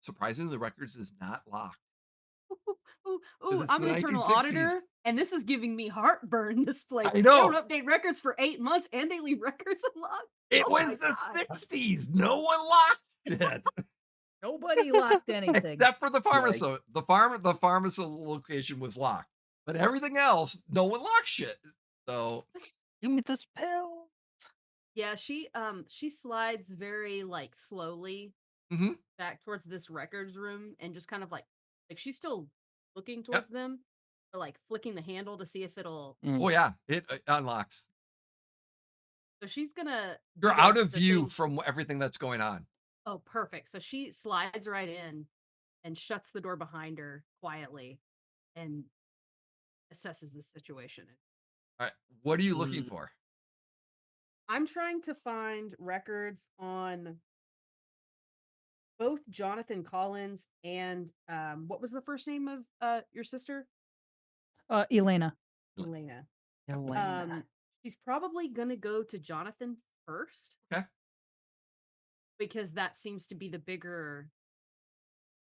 Surprisingly, the records is not locked. Ooh, it's I'm the an internal 1960s. auditor, and this is giving me heartburn. This place. I They know. don't update records for 8 months, and they leave records unlocked. It Oh was my the God. 60s. No one locked it. Nobody locked anything. Except for the pharmacy. The pharmacy location was locked, but everything else, no one locks shit. So Give me this pill. Yeah, she slides very like slowly mhm, back towards this records room and just kind of like she's still looking yep. towards them, but like flicking the handle to see if it'll. Oh Mm. yeah, it unlocks. So she's gonna do You're out of the view thing. from everything that's going on. Oh, perfect. So she slides right in and shuts the door behind her quietly and assesses the situation. All right, what are you looking Mm. for? I'm trying to find records on both Jonathan Collins and what was the first name of your sister? Elena. Elena. Elena. She's probably gonna go to Jonathan first Okay, because that seems to be the bigger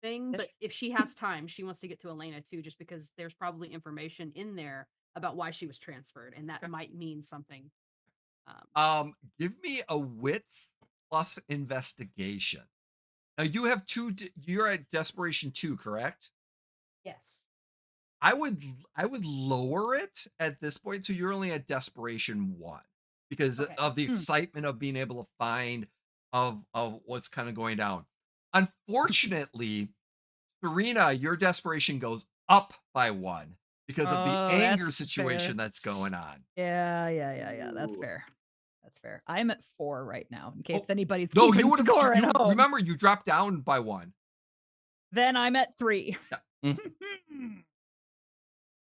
thing. Ish. But if she has time, she wants to get to Elena too, just because there's probably information in there about why she was transferred, and that okay. might mean something. Give me a wits plus investigation. Now you have you're at desperation 2, correct? Yes. I would lower it at this point, so you're only at desperation 1 because Okay. of the Hmm. excitement of being able to find of what's kind of going down. Unfortunately, Serena, your desperation goes up by 1 because of the Oh, anger that's situation fair. that's going on. Yeah. That's Ooh. fair. That's fair. I'm at 4 right now, in case Oh, anybody's no, you keeping would have score at you home. remember you dropped down by 1. Then I'm at 3. Yeah. Mm.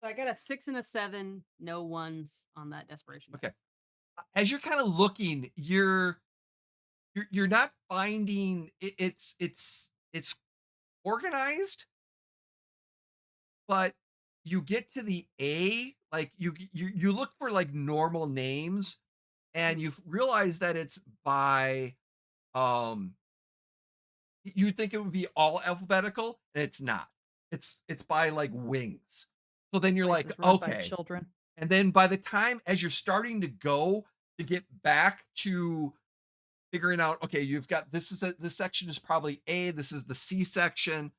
So I got a 6 and a 7, no ones on that desperation die. Okay. As you're kind of looking, you're not finding it's organized, but you get to the A, like you look for like normal names and you realize that it's by um you think it would be all alphabetical and it's not. It's by like wings. So then you're like, Places run by okay. children. And then by the time as you're starting to go to get back to figuring out, okay, you've got this section is probably A, this is the C section.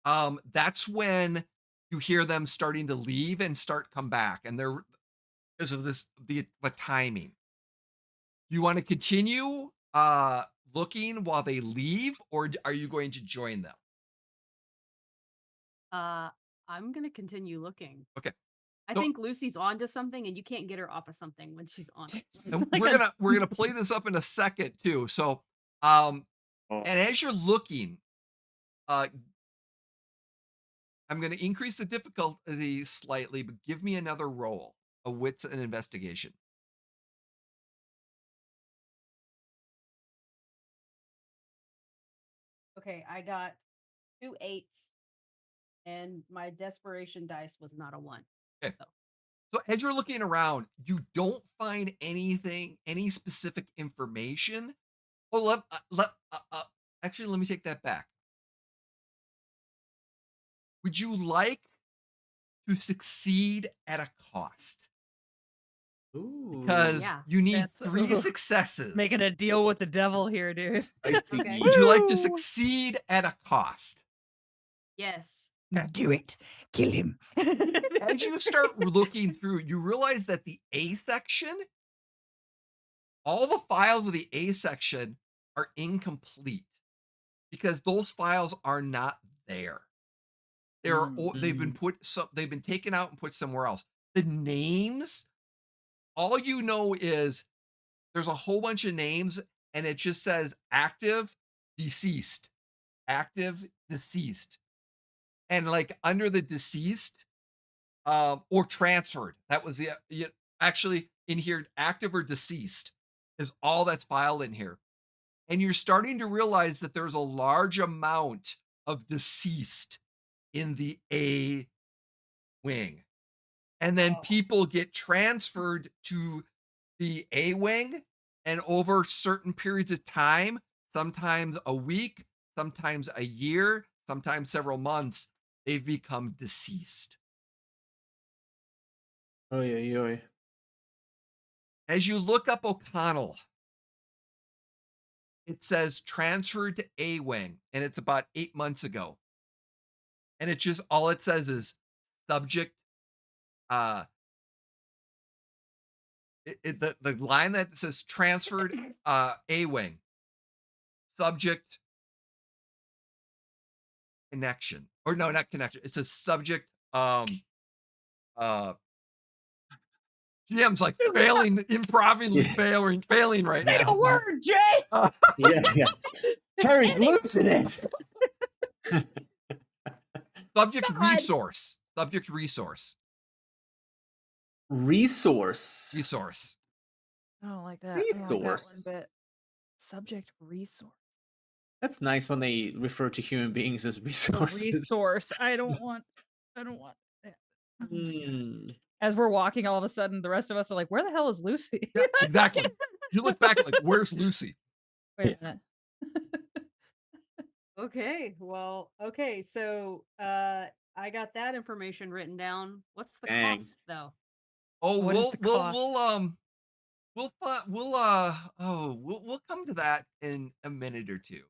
That's when you hear them starting to leave and start come back, and they're because of the timing. You want to continue looking while they leave, or are you going to join them? Uh, I'm gonna continue looking. Okay. I So think Lucy's onto something, and you can't get her off of something when she's on it. and Like we're gonna play this up in a second too. So um Oh. and as you're looking, uh I'm gonna increase the difficulty slightly, but give me another roll, a wits and investigation. Okay, I got 2 8s, and my desperation dice was not a 1. Okay. So So as you're looking around, you don't find anything, any specific information. Oh, actually, let me take that back. Would you like to succeed at a cost? Ooh. Because yeah. you need That's 3 ugh, successes. making a deal with the devil here, dude. Spicy. Okay. Would you like to Woo! succeed at a cost? Yes. Okay. Do it. Kill him. As you start looking through, you realize that the A section, all the files of the A section are incomplete because those files are not there. Mm. They've been taken out and put somewhere else. The names, all you know is there's a whole bunch of names and it just says active, deceased. And like under the deceased, or transferred. That was actually in here, active or deceased is all that's filed in here. And you're starting to realize that there's a large amount of deceased in the A wing. And then Oh. people get transferred to the A wing, and over certain periods of time, sometimes a week, sometimes a year, sometimes several months, they've become deceased. Oh yeah. As you look up O'Connell, it says transferred to A wing, and it's about 8 months ago. And it just all it says is subject the line that says transferred A wing subject connection, or no, not connection. It says subject. GM's like failing, improvising, failing right Say a now. word, Jay. Yeah. Carrie's losing it. Subject God. resource. Subject resource. Resource. Resource. I don't like that. I don't like that one Resource. bit. Subject resource. That's nice when they refer to human beings as A resources. resource. I don't want that. Oh my God. Hmm. As we're walking, all of a sudden, the rest of us are like, "Where the hell is Lucy?" Yeah, exactly. You look back like, where's Lucy? Wait a minute. Okay, well, okay, so I got that information written down. What's the Dang. cost though? Oh, What is the cost? we'll come to that in a minute or two.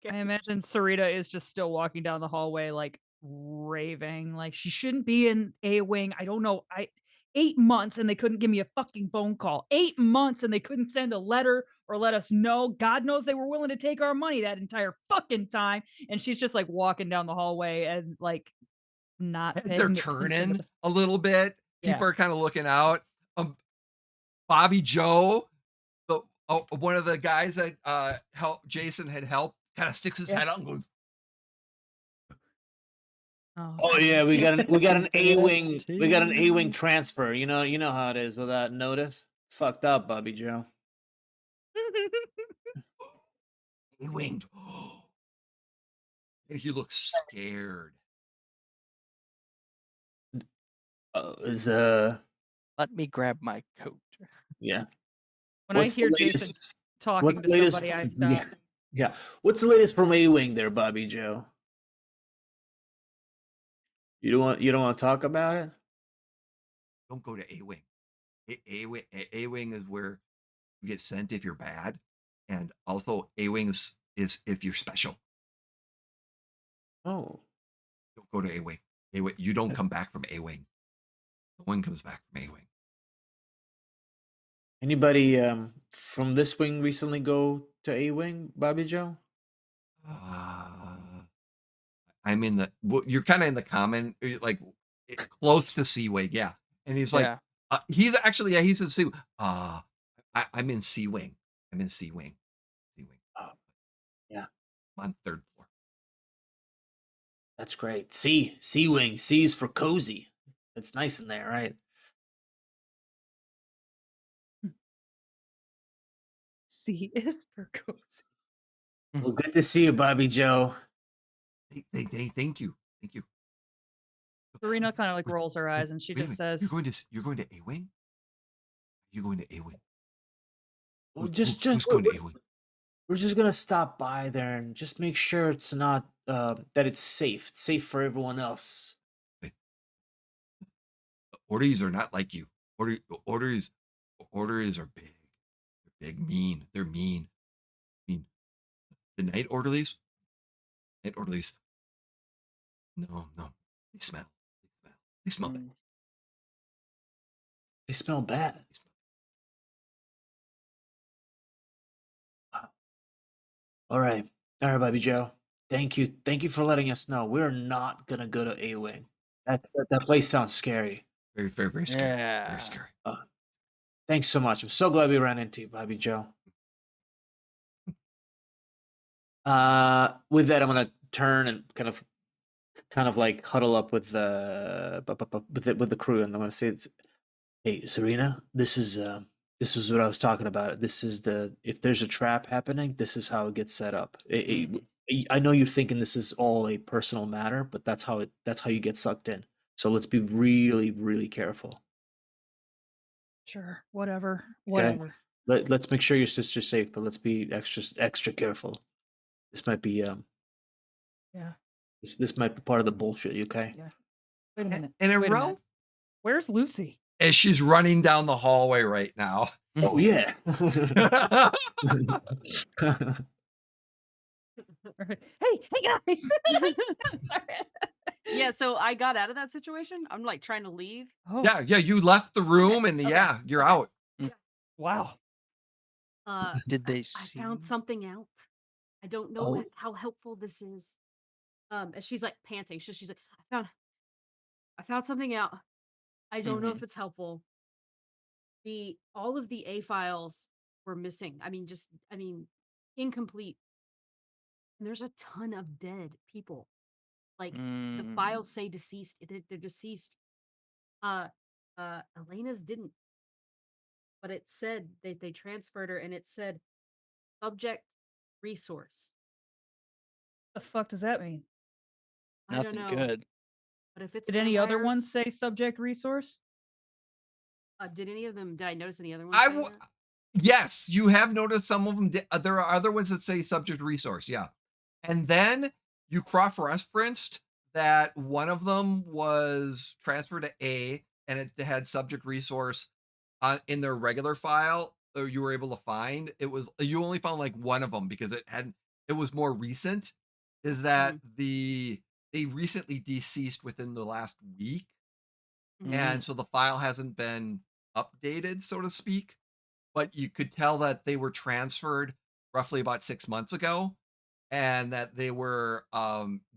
I imagine Sarita is just still walking down the hallway, like raving, like she shouldn't be in A wing. I don't know. 8 months and they couldn't give me a fucking phone call. 8 months and they couldn't send a letter or let us know. God knows they were willing to take our money that entire fucking time. And she's just like walking down the hallway and like not Heads are paying attention to turning the- a little bit. Yeah. People are kind of looking out. Bobby Joe, one of the guys that Jason had helped, kind of sticks his Yeah. head out and goes, Oh yeah, we got an A wing. We got an A wing Team. transfer. You know how it is without notice. It's fucked up, Bobby Joe. he winged. And he looks scared. Is Let me grab my coat. yeah. When I hear Jason talking What's to the latest? somebody, I stop. Yeah. What's the latest from A wing there, Bobby Joe? You don't want to talk about it? Don't go to A wing. A wing is where you get sent if you're bad, and also A wing is if you're special. Oh. Don't go to A wing. A wing. You don't come back from A wing. No one comes back from A wing. Anybody from this wing recently go to A wing, Bobby Joe? I'm in the. Well, you're kind of in the common, like close to C wing, yeah. And he's like, Yeah. he's actually, yeah, he's in C. I'm in C wing. I'm in C wing. C wing. Yeah. I'm on 3rd floor. That's great. C wing. C's for cozy. It's nice in there, right? C is for cozy. Well, good to see you, Bobby Joe. They thank you. Thank you. Serena kind of like rolls her eyes and she Wait a just minute. says, You're going to A wing? You're going to A wing. Well, Who's going to A wing? we're just gonna stop by there and just make sure it's not that it's safe. It's safe for everyone else. Orderlies are not like you. Orderlies are big. They're big, mean. They're mean. The night orderlies. No. They smell. They smell bad. They smell bad. All right, Bobby Joe. Thank you for letting us know. We're not gonna go to A wing. That place sounds scary. Very, very, very scary. Yeah. Very scary. Thanks so much. I'm so glad we ran into you, Bobby Joe. With that, I'm gonna turn and kind of like huddle up with the crew, and I'm gonna say, "Hey, Serena, this is what I was talking about. This is if there's a trap happening, this is how it gets set up. I know you're thinking this is all a personal matter, but that's how you get sucked in. So let's be really, really careful. sure, whatever. Let's make sure your sister's safe, but let's be extra careful. This might be Yeah. This might be part of the bullshit. Okay. Yeah. Wait a minute. And in wait a row, minute. Where's Lucy? as she's running down the hallway right now. Oh yeah. Hey guys. Sorry. Yeah, so I got out of that situation. I'm like trying to leave. Oh, Yeah, yeah, you left the room and Okay. yeah, you're Okay. out. wow. Did they I see? found something out. I don't know Oh. how helpful this is. And she's like panting. She's like, I found something out. I don't know Mhm. if it's helpful. The all of the A files were missing. I mean, incomplete. And there's a ton of dead people. Like the Mm. files say deceased. They're deceased. Uh, Elena's didn't, but it said they transferred her, and it said subject resource. The fuck does that mean? I don't Nothing know, good. but if it's Did any other vampires, ones say subject resource? did any of them? Did I notice any other ones I saying w- that? yes, you have noticed some of them. There are other ones that say subject resource. Yeah, and then you cross-referenced that one of them was transferred to A, and it had subject resource in their regular file. Or you were able to find it was you only found like one of them because it was more recent. Is that Mhm, they recently deceased within the last week, mhm. and Mm. so the file hasn't been updated, so to speak, but you could tell that they were transferred roughly about 6 months ago and that they were,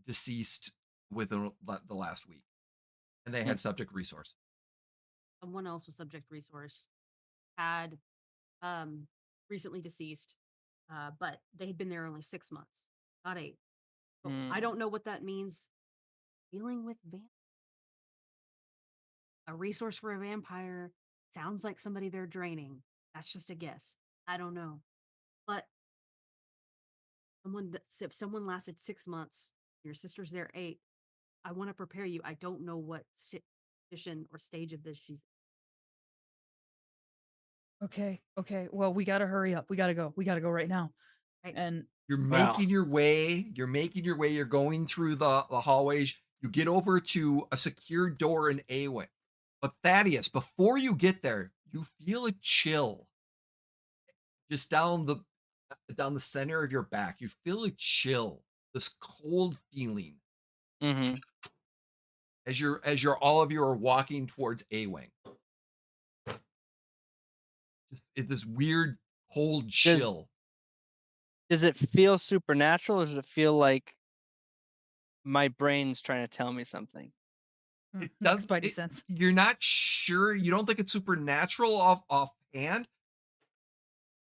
deceased within the last week, and they Mm. had subject resource. Someone else with subject resource had um recently deceased, but they had been there only 6 months, not 8. So I Mm. don't know what that means. Dealing with a resource for a vampire sounds like somebody they're draining. That's just a guess. I don't know. But if someone lasted 6 months, your sister's there 8. I want to prepare you. I don't know what position or stage of this she's. Okay, okay. Well, we gotta hurry up. We gotta go. We gotta go right now. Right. And You're Wow. making your way, you're going through the hallways. You get over to a secure door in A wing. But Thaddeus, before you get there, you feel a chill just down the center of your back. You feel a chill, this cold feeling Mhm. as you're all of you are walking towards A wing. Just this weird cold Does chill. does it feel supernatural or does it feel like my brain's trying to tell me something? It makes does Spidey it, sense. you're not sure. You don't think it's supernatural offhand.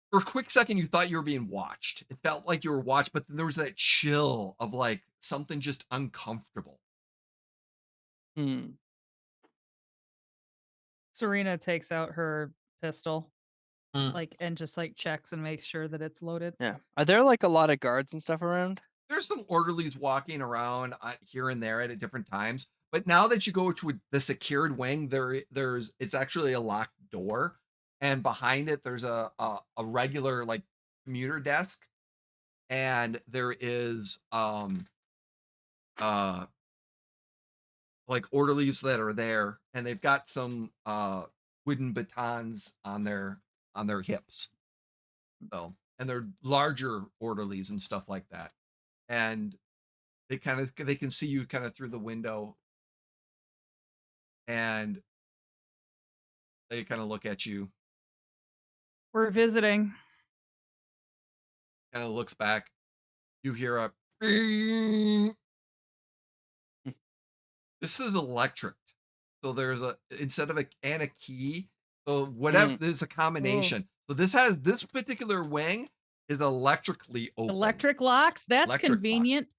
For a quick second, you thought you were being watched. It felt like you were watched, but then there was that chill of like something just uncomfortable. Hmm. Serena takes out her pistol, Mm. like, and just like checks and makes sure that it's loaded. Yeah. Are there like a lot of guards and stuff around? There's some orderlies walking around here and there at different times, but now that you go to the secured wing, there's it's actually a locked door, and behind it there's a regular like commuter desk, and there is uh like orderlies that are there, and they've got some wooden batons on their hips. So, and they're larger orderlies and stuff like that. And they can see you kind of through the window, and they kind of look at you, We're visiting. kind of looks back. You hear a "Bing." Mm. This is electric. So there's a instead of a key, so whatever Mm. there's a Oh, combination. So this particular wing is electrically open. electric locks? That's Electric lock. convenient.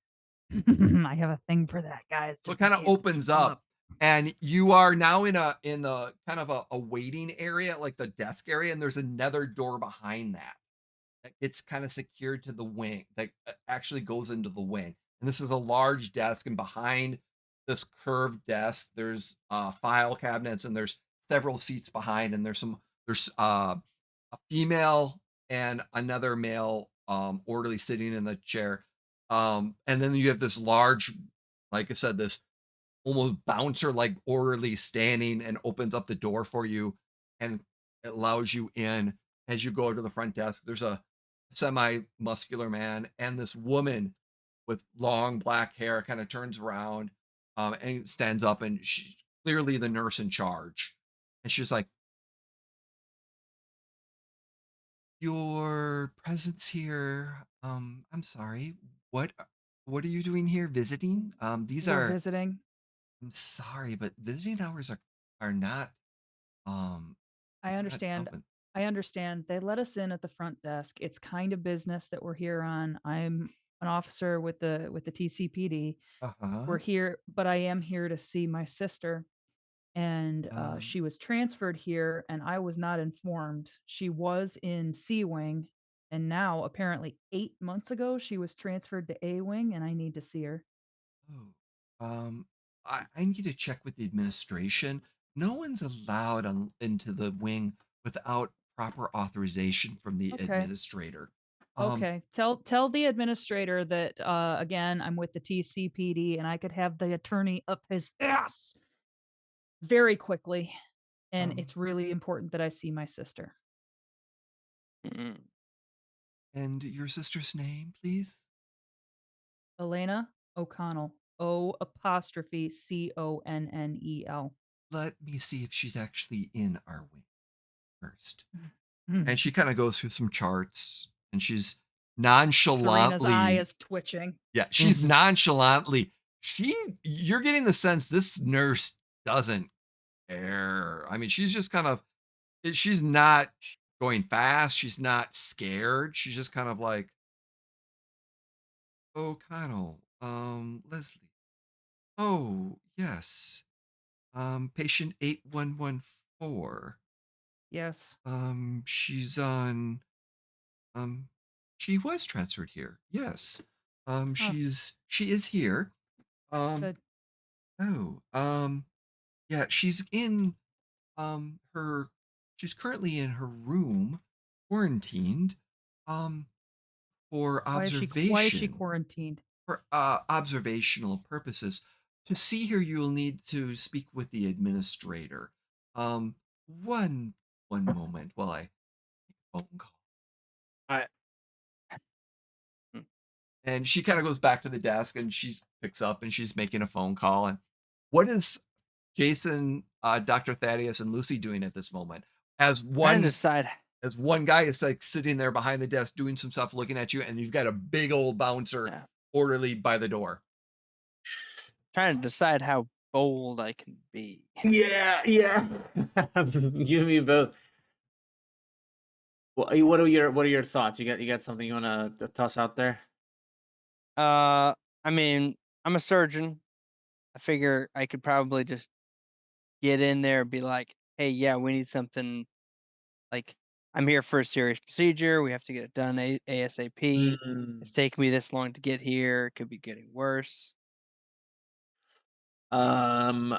I have a thing for that, guys, So it just in kind of case it opens should come up, up. and you are now in the kind of a waiting area, like the desk area, and there's another door behind that. It's kind of secured to the wing that actually goes into the wing. And this is a large desk, and behind this curved desk, there's file cabinets, and there's several seats behind, and there's a female and another male orderly sitting in the chair. And then you have this large, like I said, this almost bouncer like orderly standing and opens up the door for you and it allows you in. As you go to the front desk, there's a semi muscular man and this woman with long black hair kind of turns around and stands up, and she clearly the nurse in charge, and she's like, "Your presence here, I'm sorry, what what are you doing here visiting? These We're are visiting. I'm sorry, but visiting hours are not, um, I not understand. open." I understand. They let us in at the front desk. It's kind of business that we're here on. I'm an officer with the TCPD. We're Uh-huh. here, but I am here to see my sister, and Um, she was transferred here, and I was not informed. She was in C wing, and now apparently 8 months ago she was transferred to A wing, and I need to see her. oh, I need to check with the administration. No one's allowed into the wing without proper authorization from the Okay. administrator. Um, Okay. Tell the administrator that again I'm with the TCPD and I could have the attorney up his ass very quickly, and um, it's really important that I see my sister. Mm. and your sister's name, please? Elena O'Connell. O apostrophe Connell. Let me see if she's actually in our wing first. Mm. And she kind of goes through some charts, and she's Serena's eye nonchalantly, is twitching. yeah, she's nonchalantly, you're getting the sense this nurse doesn't care. I mean, she's just kind of, she's not going fast. She's not scared. She's just kind of like, "Oh, Connell, Leslie. Oh, yes. Patient 8114. Yes. She's on, um, she was transferred here. Yes. Oh, She is here. Um, good. oh, yeah, she's in, her, she's currently in her room, quarantined, um, for Why is she observation, quarantined? for observational purposes. To see her, you will need to speak with the administrator. Um, one moment while I phone call. I mm, And she kind of goes back to the desk, and she picks up, and she's making a phone call. And what is Jason, Dr. Thaddeus, and Lucy doing at this moment? As trying to one decide as one guy is like sitting there behind the desk doing some stuff, looking at you, and you've got a big old bouncer yeah, orderly by the door. trying to decide how bold I can be. Yeah, yeah. Give me both. What are your thoughts? You got something you want to toss out there? I mean, I'm a surgeon. I figure I could probably just get in there and be like, "Hey, yeah, we need something like I'm here for a serious procedure. We have to get it done ASAP. Mm. It's taking me this long to get here. It could be getting worse." Um,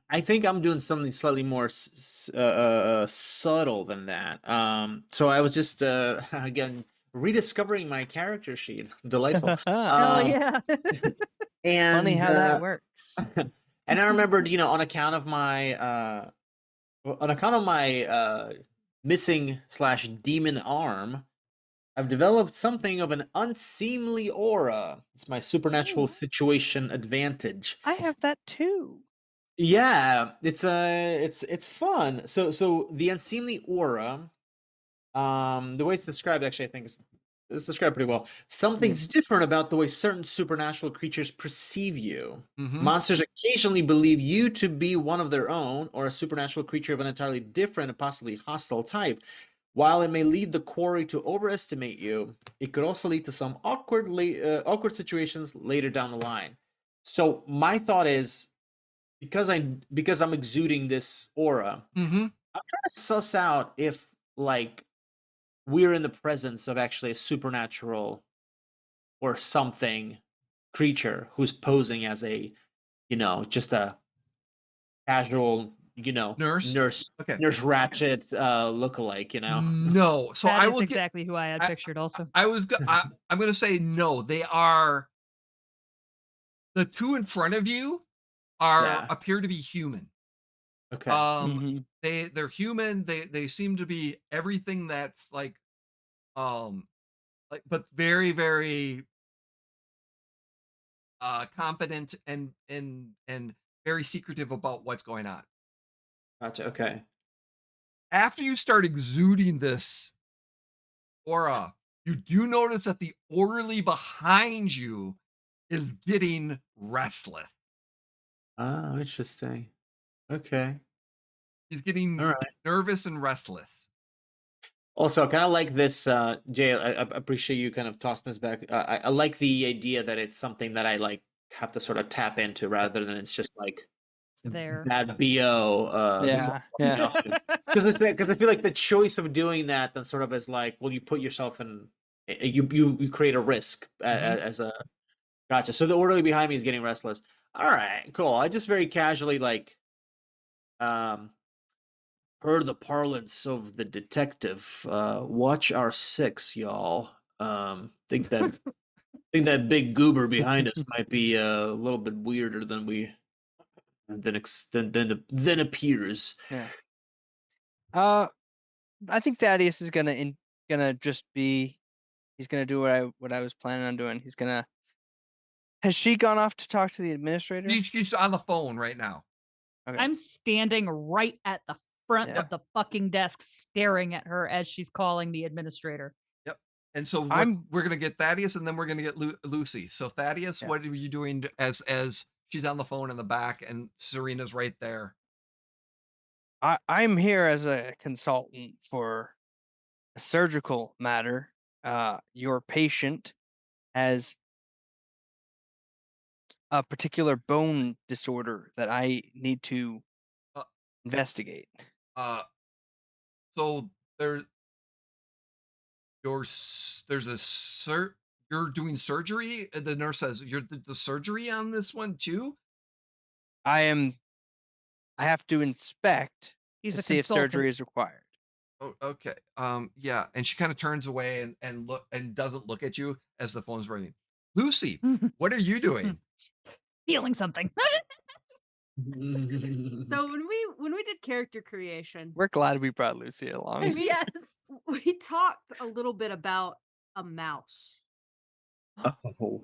I think I'm doing something slightly more subtle than that. So I was just again rediscovering my character sheet. Delightful. Hell Um, yeah. Funny and how that works. and I remembered, on account of my missing slash demon arm, I've developed something of an unseemly aura. It's my supernatural Ooh, situation advantage. I have that too. Yeah, it's fun. So the unseemly aura, the way it's described, actually, I think it's described pretty well. Something's different about the way certain supernatural creatures perceive you. Mm-hmm. Monsters occasionally believe you to be one of their own, or a supernatural creature of an entirely different and possibly hostile type. While it may lead the quarry to overestimate you, it could also lead to some awkward situations later down the line. So my thought is, because I'm exuding this aura, Mm-hmm. I'm trying to suss out if, like, we're in the presence of actually a supernatural or something creature who's posing as a, just a casual, Nurse. nurse Okay. nurse Ratchet lookalike. No. So That I is will get. exactly who I had I, pictured also. I was. I'm going to say no. They are the two in front of you are Yeah. appear to be human. Okay. Um, Mhm. they're human. They seem to be everything that's um, but very very confident and very secretive about what's going on. Gotcha. Okay. After you start exuding this aura, you do notice that the orderly behind you is getting restless. Oh, interesting. Okay. He's All getting right. nervous and restless. Also, I kind of like this, Jay. I appreciate you kind of tossing this back. I like the idea that it's something that I like have to sort of tap into rather than it's just like There. bad bo. Yeah, yeah. Because I feel like the choice of doing that then sort of is like, well, you put yourself in, you create a risk as a gotcha. So the orderly behind me is getting restless. All right, cool. I just very casually like um per the parlance of the detective, watch our six, y'all. Think that big goober behind us might be a little bit weirder than than appears. Yeah. I think Thaddeus is gonna just be. He's gonna do what I was planning on doing. He's gonna. Has she gone off to talk to the administrator? She's on the phone right now. Okay. I'm standing right at the front Yeah. of the fucking desk staring at her as she's calling the administrator. Yep. And so we're gonna get Thaddeus, and then we're gonna get Lucy. So Thaddeus, Yeah. what are you doing as she's on the phone in the back and Serena's right there? I'm here as a consultant for a surgical matter. Your patient has a particular bone disorder that I need to Uh, investigate. So there's you're doing surgery. The nurse says you're the surgery on this one too. I have to inspect He's to a see if surgery consultant. is required. Oh, okay. Yeah, and she kind of turns away and doesn't look at you as the phone's ringing. Lucy, what are you doing? Feeling something. So when we did character creation, We're glad we brought Lucy along. Yes. we talked a little bit about a mouse. Oh,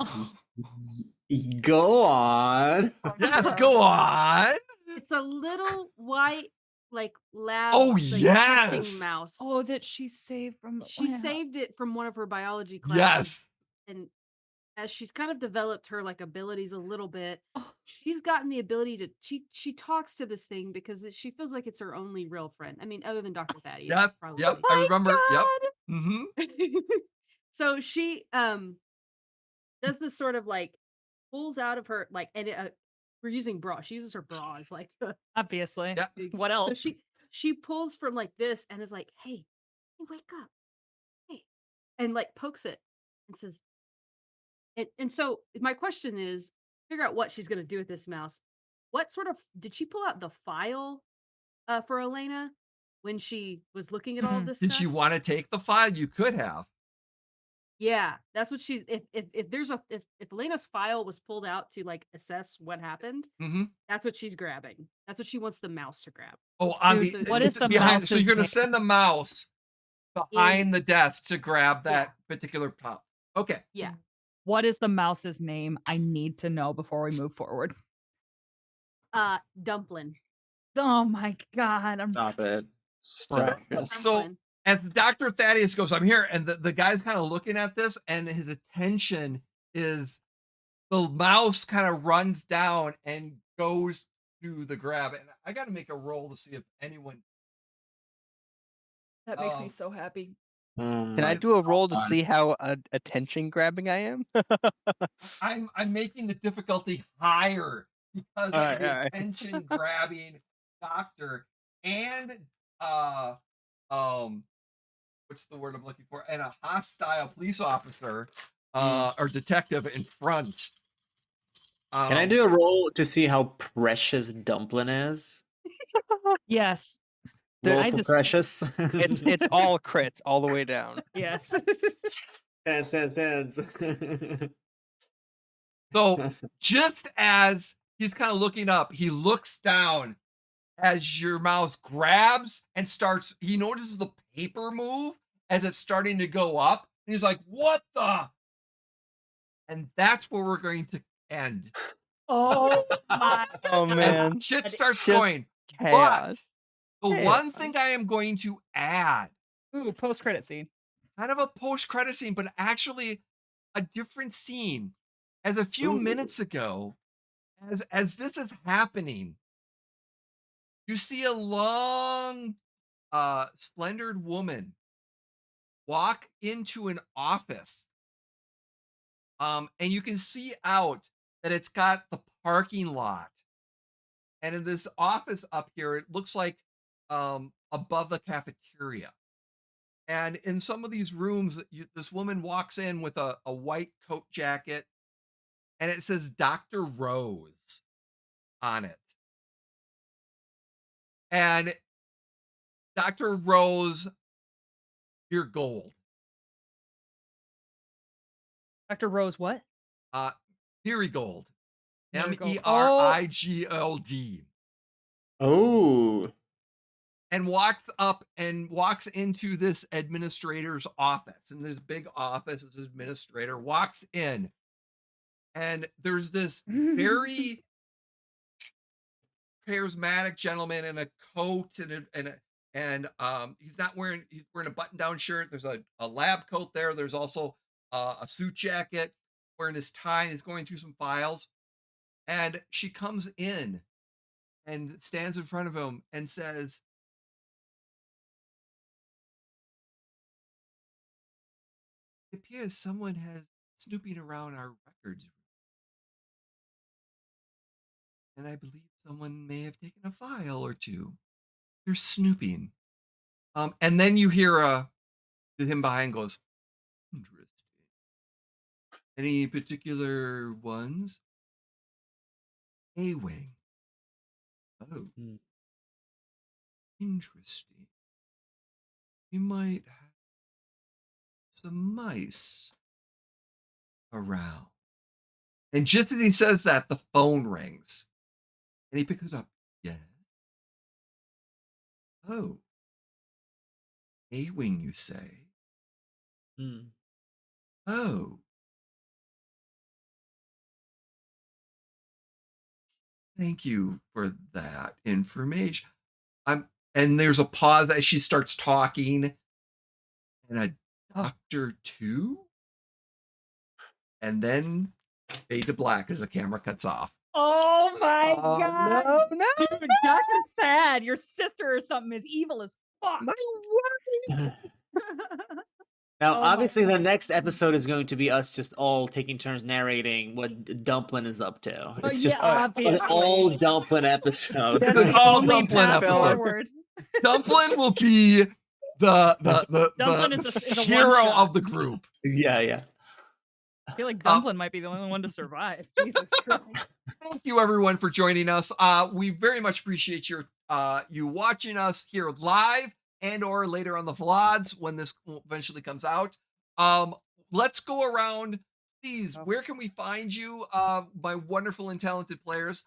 go on. Yes, go on. It's a little white, like lab, Oh, like, yes! testing mouse. Oh, that she saved from. She wow. saved it from one of her biology classes. Yes. And as she's kind of developed her like abilities a little bit, Oh, she's gotten the ability to she talks to this thing because she feels like it's her only real friend. I mean, other than Dr. Thaddeus, Yep. probably. Yep. I remember. Yep. God. Mm-hmm. So she does this sort of like pulls out of her like, and we're using bra. She uses her bra as like Obviously. Yeah. What so else? she pulls from like this and is like, hey, wake up, hey, and like pokes it and says, and so my question is, figure out what she's gonna do with this mouse. What sort of did she pull out the file for Elena when she was looking at all of Mhm. this Did stuff? she want to take the file? You could have. Yeah, that's what she's. If there's a if Elena's file was pulled out to like assess what happened, Mm-hmm. that's what she's grabbing. That's what she wants the mouse to grab. Oh, on Dude, the so what is the behind. So mouse's you're gonna name? send the mouse behind the desk to grab that particular pop. Okay. Yeah, What is the mouse's name? I need to know before we move forward. Dumpling. Oh my God. I'm Stop it. Stop. Precious. So Dumpling. as Dr. Thaddeus goes, I'm here, and the guy's kind of looking at this, and his attention is the mouse kind of runs down and goes to the grab. And I got to make a roll to see if anyone. that makes me so happy. Can I do a roll to see how attention grabbing I am? I'm making the difficulty higher because of Alright, the alright. attention grabbing doctor and what's the word I'm looking for? And a hostile police officer or detective in front. Can I do a roll to see how precious Dumpling is? Yes. Roll I for just- precious. It's all crits all the way down. Yes. Stands. So just as he's kind of looking up, he looks down as your mouse grabs and starts. He notices the paper move as it's starting to go up. And he's like, "What the?" And that's where we're going to end Oh my Oh as man, shit God. starts just going. But chaos. the Chaos. one thing I am going to add, Ooh, post-credit scene. kind of a post-credit scene, but actually a different scene. As a few Ooh. minutes ago, as this is happening, you see a long, splendored woman walk into an office. And you can see out that it's got the parking lot. And in this office up here, it looks like above the cafeteria. And in some of these rooms, this woman walks in with a white coat jacket, and it says Dr. Rose on it. And Dr. Rose, you're gold. Dr. Rose, what? Uh, Marigold. Marigold. Oh, Marigold. Oh. And walks into this administrator's office. In this big office, this administrator walks in, and there's this very charismatic gentleman in a coat he's wearing a button-down shirt. There's a lab coat there. There's also a suit jacket, wearing his tie, and he's going through some files. And she comes in and stands in front of him and says, "It appears someone has snooping around our records, and I believe someone may have taken a file or two. They're snooping." And then you hear him behind goes, "Interesting. Any particular ones?" A-wing. Oh, Hmm. interesting. We might have some mice around. And just as he says that, the phone rings. And he picks it up. Yes. Oh, A-wing, you say? Hmm. Oh, thank you for that information. And there's a pause as she starts talking, and a oh. Doctor Two, and then fade to black as the camera cuts off. Oh my Oh God. no, no, Dude, Dr. Thad, your sister or something is evil as fuck. my Now, Oh my obviously, the God. next episode is going to be us just all taking turns narrating what Dumplin is up to. Oh, It's yeah, just obviously. an all Dumplin episode. It's That's an the all only Dumplin path episode. forward. Dumplin will be Dumplin the is a hero one-shot. of the group. Yeah, yeah. I feel like Dumplin might be the only one to survive. Jesus Christ. Thank you everyone for joining us. We very much appreciate you watching us here live and or later on the VODs when this eventually comes out. Let's go around. Please, where can we find you, my wonderful and talented players?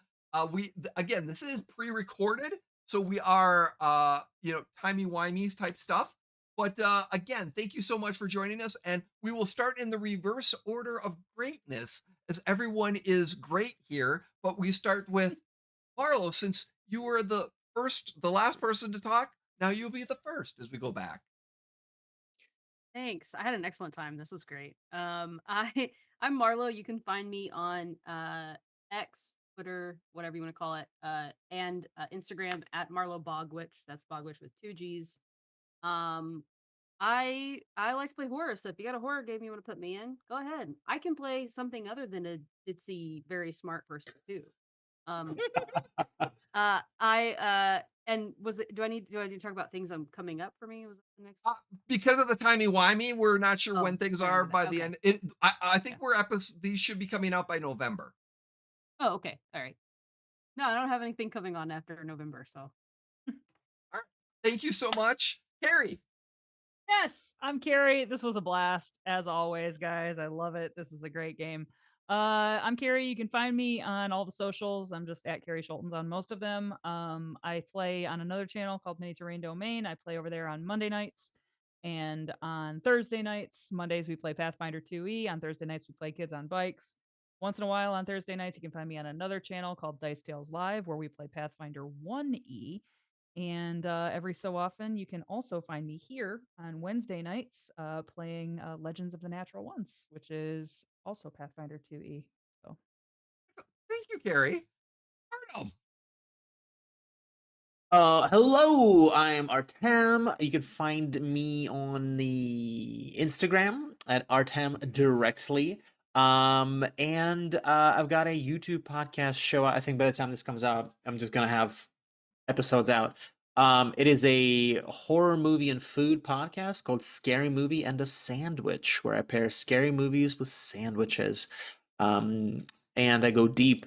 Again, this is pre-recorded, so we are timey-wimeys type stuff. But again, thank you so much for joining us, and we will start in the reverse order of greatness as everyone is great here. But we start with Marlo, since you were the last person to talk. Now you'll be the first as we go back. Thanks. I had an excellent time. This was great. I'm Marlo. You can find me on X, Twitter, whatever you want to call it, and Instagram at Marlo Bogwitch. That's Bogwitch with two G's. Um, I like to play horror, so if you got a horror game you want to put me in, go ahead. I can play something other than a ditzy, very smart person too. Um, and was it? Do I need to talk about things I'm coming up for me? Was it the next? Because of the timey-wimey, we're not sure Oh, when things I are remember by that. the Okay. end. I think these should be coming out by November. Oh, okay. All right. No, I don't have anything coming on after November, so. All right. Thank you so much, Carrie. Yes, I'm Carrie. This was a blast, as always, guys. I love it. This is a great game. I'm Carrie. You can find me on all the socials. I'm just at Carrie Schultens on most of them. I play on another channel called Mini Terrain Domain. I play over there on Monday nights and on Thursday nights. Mondays we play Pathfinder 2e. On Thursday nights we play Kids on Bikes. Once in a while on Thursday nights, you can find me on another channel called Dice Tales Live, where we play Pathfinder 1E. And every so often, you can also find me here on Wednesday nights playing Legends of the Natural Ones, which is also Pathfinder 2E. So Thank you, Carrie. Artem. Hello, I'm Artem. You can find me on the Instagram at Artem directly. And I've got a YouTube podcast show. I think by the time this comes out, I'm just gonna have episodes out. It is a horror movie and food podcast called Scary Movie and a Sandwich, where I pair scary movies with sandwiches. Um, and I go deep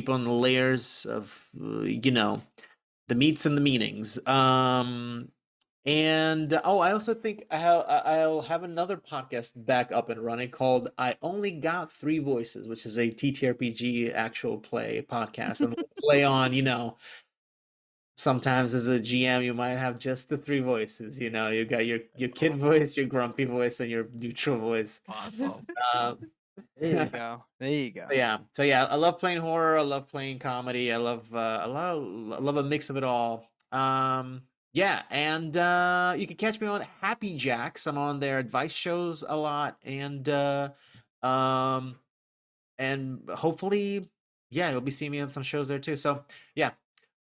on the layers of, the meats and the meanings. And I also think I'll have another podcast back up and running called I Only Got Three Voices, which is a TTRPG actual play podcast, and we'll play on, sometimes as a GM you might have just the three voices. You got your kid voice, your grumpy voice, and your neutral voice. Awesome. There you go. There you go. So yeah, I love playing horror. I love playing comedy. I love I love a mix of it all. Yeah, and you can catch me on Happy Jacks. I'm on their advice shows a lot, and hopefully, yeah, you'll be seeing me on some shows there too. So yeah,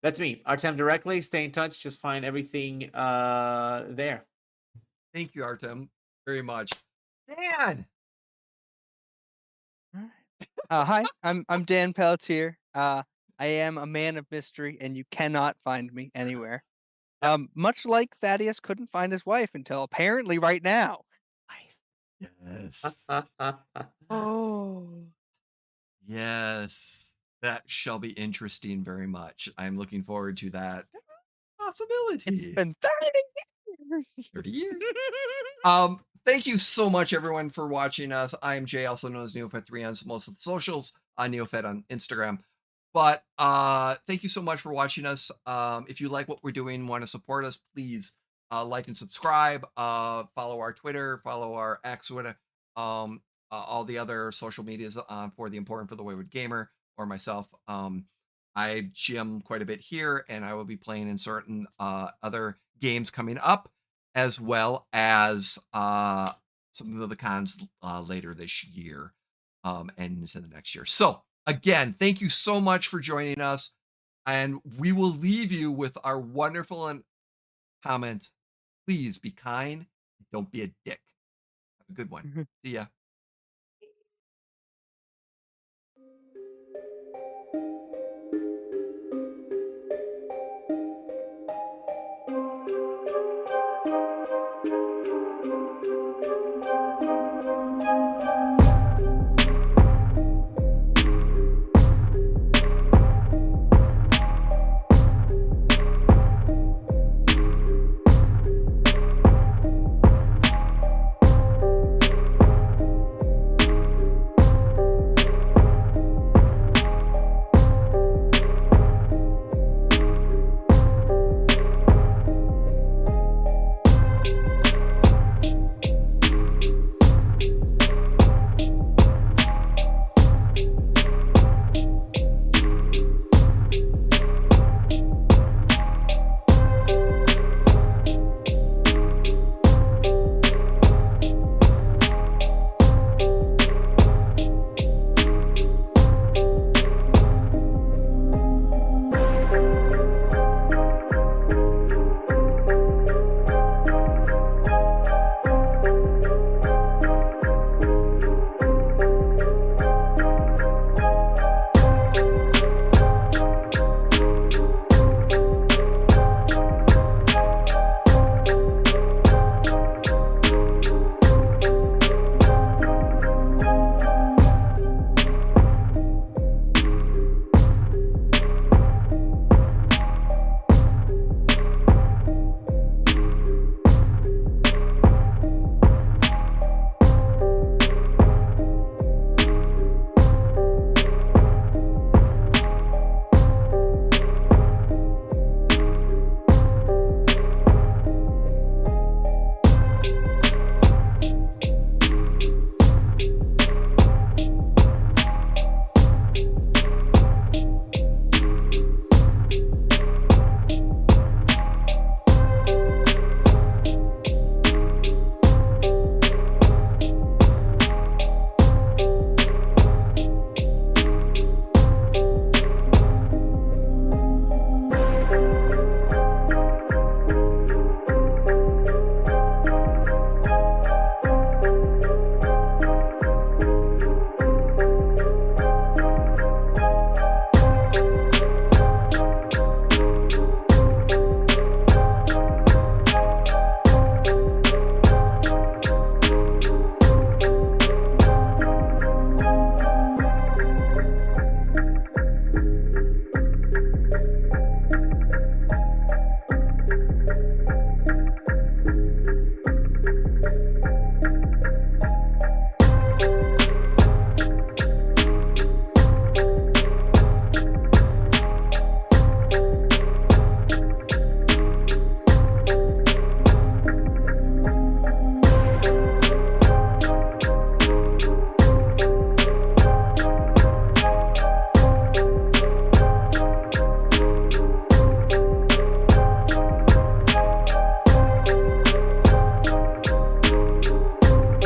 that's me, Artem directly. Stay in touch. Just find everything there. Thank you, Artem, very much. Dan. Hi, I'm Dan Pelletier. I am a man of mystery, and you cannot find me anywhere. Much like Thaddeus couldn't find his wife until apparently right now. Yes. oh, Yes. That shall be interesting very much. I'm looking forward to that possibility. It's been 30 years. 30 years. Thank you so much, everyone, for watching us. I am Jay, also known as Neofed3 on most of the socials, Neofed on Instagram. But thank you so much for watching us. If you like what we're doing, want to support us, please like and subscribe. Follow our Twitter, follow our X, whatever, all the other social medias for the Important for the Wayward Gamer or myself. I gym quite a bit here, and I will be playing in certain other games coming up, as well as some of the cons later this year and into the next year. So again, thank you so much for joining us, and we will leave you with our wonderful comments. Please be kind, don't be a dick. Have a good one. See ya.